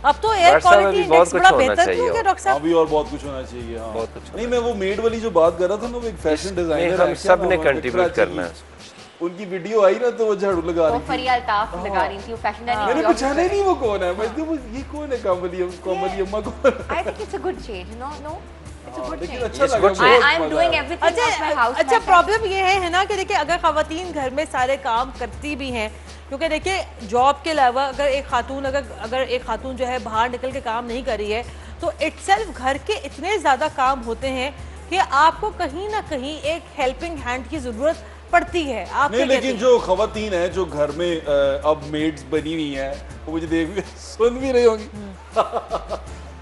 अब तो एयर क्वालिटी इंडेक्स बड़ा बेहतर हो गया डॉक्टर साहब। अभी और बहुत कुछ होना चाहिए। हाँ बहुत कुछ नहीं, मैं वो मेड वाली जो बात कर रहा था ना, वो एक फैशन डिजाइनर है, हम सब ने कंट्रीब्यूट करना है। उनकी वीडियो आई ना तो वो झाड़ू लगा रही थी, फरिया अल्ताफ लगा रही थी, वो फैशन डिजाइनर। मैंने पहचाना ही नहीं वो कौन है। मैं ये कौन है, कोमली अम्मा कौन? I think it's a good change. No it's a good change. अच्छा लगा। I am doing everything in my house. अच्छा प्रॉब्लम ये है ना कि देखिए अगर खवातीन घर में सारे काम करती भी हैं, क्योंकि देखिए जॉब के अलावा अगर एक खातून जो है बाहर निकल के काम नहीं कर रही है तो इटसेल्फ घर के इतने ज़्यादा काम होते हैं कि आपको कहीं ना कहीं एक हेल्पिंग हैंड की ज़रूरत पड़ती है। आप नहीं, लेकिन जो खवातीन है जो घर में अब मेड्स बनी हुई हैं, वो मुझे देख सुन भी रही होंगी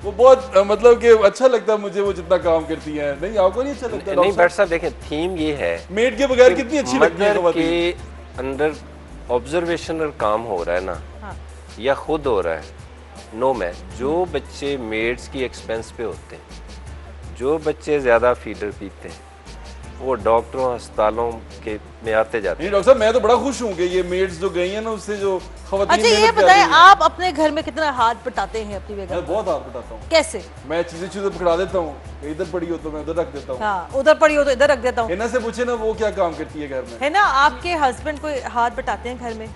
वो बहुत मतलब कि अच्छा लगता है मुझे वो जितना काम करती हैं। नहीं आपको नहीं अच्छा लगता? नहीं डॉक्टर साहब देखें, थीम ये है मेड के बगैर कितनी अच्छी लगती है खवातीन के अंदर ऑब्जर्वेशनल काम हो रहा है ना। हाँ। या खुद हो रहा है। नो मैं जो बच्चे मेड्स की एक्सपेंस पे होते हैं, जो बच्चे ज्यादा फीडर पीते हैं, वो डॉक्टरों अस्पतालों के में आते जाते हैं। नहीं डॉक्टर साहब, मैं तो बड़ा खुश हूँ कि ये मेड्स जो गई हैं ना, उससे जो खवातीन। अच्छा ये बताएं, आप अपने घर में कितना हाथ बटाते हैं अपनी बेगम? मैं बहुत हाथ बटाता हूँ। कैसे? मैं चीजें पकड़ा देता हूँ, इधर पड़ी हो तो मैं उधर रख देता हूँ। हाँ, उधर पड़ी हो तो इधर रख देता हूँ। हिना से पूछे ना वो क्या काम करती है घर में। है ना, आपके हस्बैंड कोई हाथ बटाते हैं घर में?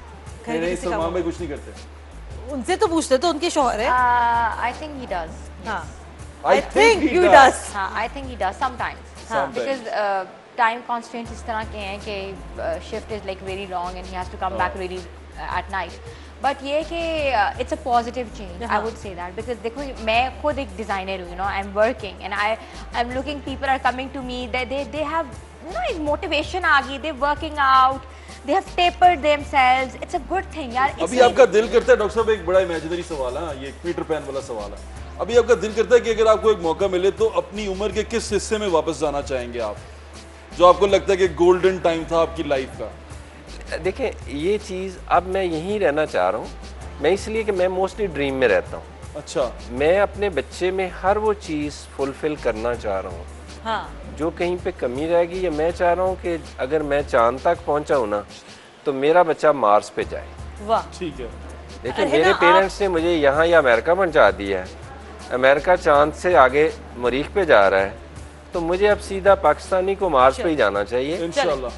नहीं, सलमान भाई कुछ नहीं करते। उनसे तो पूछते, तो उनके शौहर है। I think he does. हाँ, I think he does. हाँ, I think he does sometimes. Because time constraints इस तरह के हैं कि shift is like very long and he has to come back really at night. But ये कि it's a positive change. I would say that because देखो मैं खुद एक designer हूँ, you know, I'm working and I'm looking, people are coming to me, they have you know एक motivation आ गई, they're working out, they have tapered themselves. It's a good thing यार। अभी आपका दिल करता है डॉक्टर साहब, एक बड़ा इमेजिनरी सवाल है, ये पीटर पैन वाला सवाल है। अभी आपका दिल करता है कि अगर आपको एक मौका मिले तो अपनी उम्र के किस हिस्से में वापस जाना चाहेंगे आप, जो आपको लगता है कि गोल्डन टाइम था आपकी लाइफ का? देखें ये चीज़ अब मैं यहीं रहना चाह रहा हूँ। मैं इसलिए कि मैं मोस्टली ड्रीम में रहता हूँ। अच्छा। मैं अपने बच्चे में हर वो चीज़ फुलफिल करना चाह रहा हूँ। हाँ। जो कहीं पे कमी रहेगी, या मैं चाह रहा हूँ कि अगर मैं चांद तक पहुँचा हूँ ना तो मेरा बच्चा मार्स पे जाए। वाह, ठीक है। देखिए मेरे पेरेंट्स ने मुझे यहाँ या अमेरिका पहुँचा दिया है, अमेरिका चांद से आगे मरीख पे जा रहा है, तो मुझे अब सीधा पाकिस्तानी को मार्स पे ही जाना चाहिए। इंशाल्लाह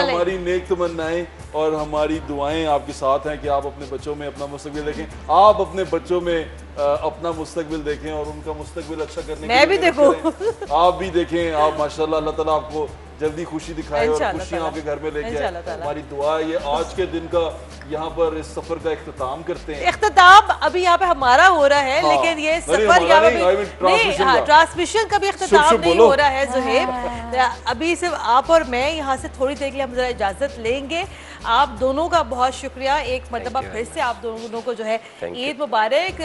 हमारी नेक तमन्नाएं और हमारी दुआएं आपके साथ हैं कि आप अपने बच्चों में अपना मुस्तकबिल देखें, आप अपने बच्चों में अपना मुस्तकबिल देखें और उनका मुस्तकबिल अच्छा करने मैं भी देखूं। आप भी देखें। आप माशाल्लाह, अल्लाह ताला आपको जल्दी खुशी दिखाए और खुशियां आपके घर में लेके आए। हमारी दुआ है। ये आज के दिन का यहाँ पर इस सफर का इख्तिताम करते हैं। इख्तिताम अभी यहाँ पे हमारा हो रहा है, लेकिन ये सफर यहाँ पे ट्रांसमिशन का भी इख्तिताम नहीं हो रहा है ज़ुहैब। अभी सिर्फ आप और मैं यहाँ से थोड़ी देर के लिए हम जरा इजाजत लेंगे। आप दोनों का बहुत शुक्रिया एक मरतबा फिर से आप दोनों को जो है ईद मुबारक।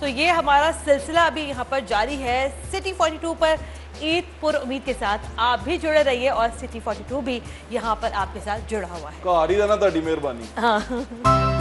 तो ये हमारा सिलसिला अभी यहाँ पर जारी है सिटी 42 पर ईद पुर उम्मीद के साथ। आप भी जुड़े रहिए और सिटी 42 भी यहाँ पर आपके साथ जुड़ा हुआ है। मेहरबानी।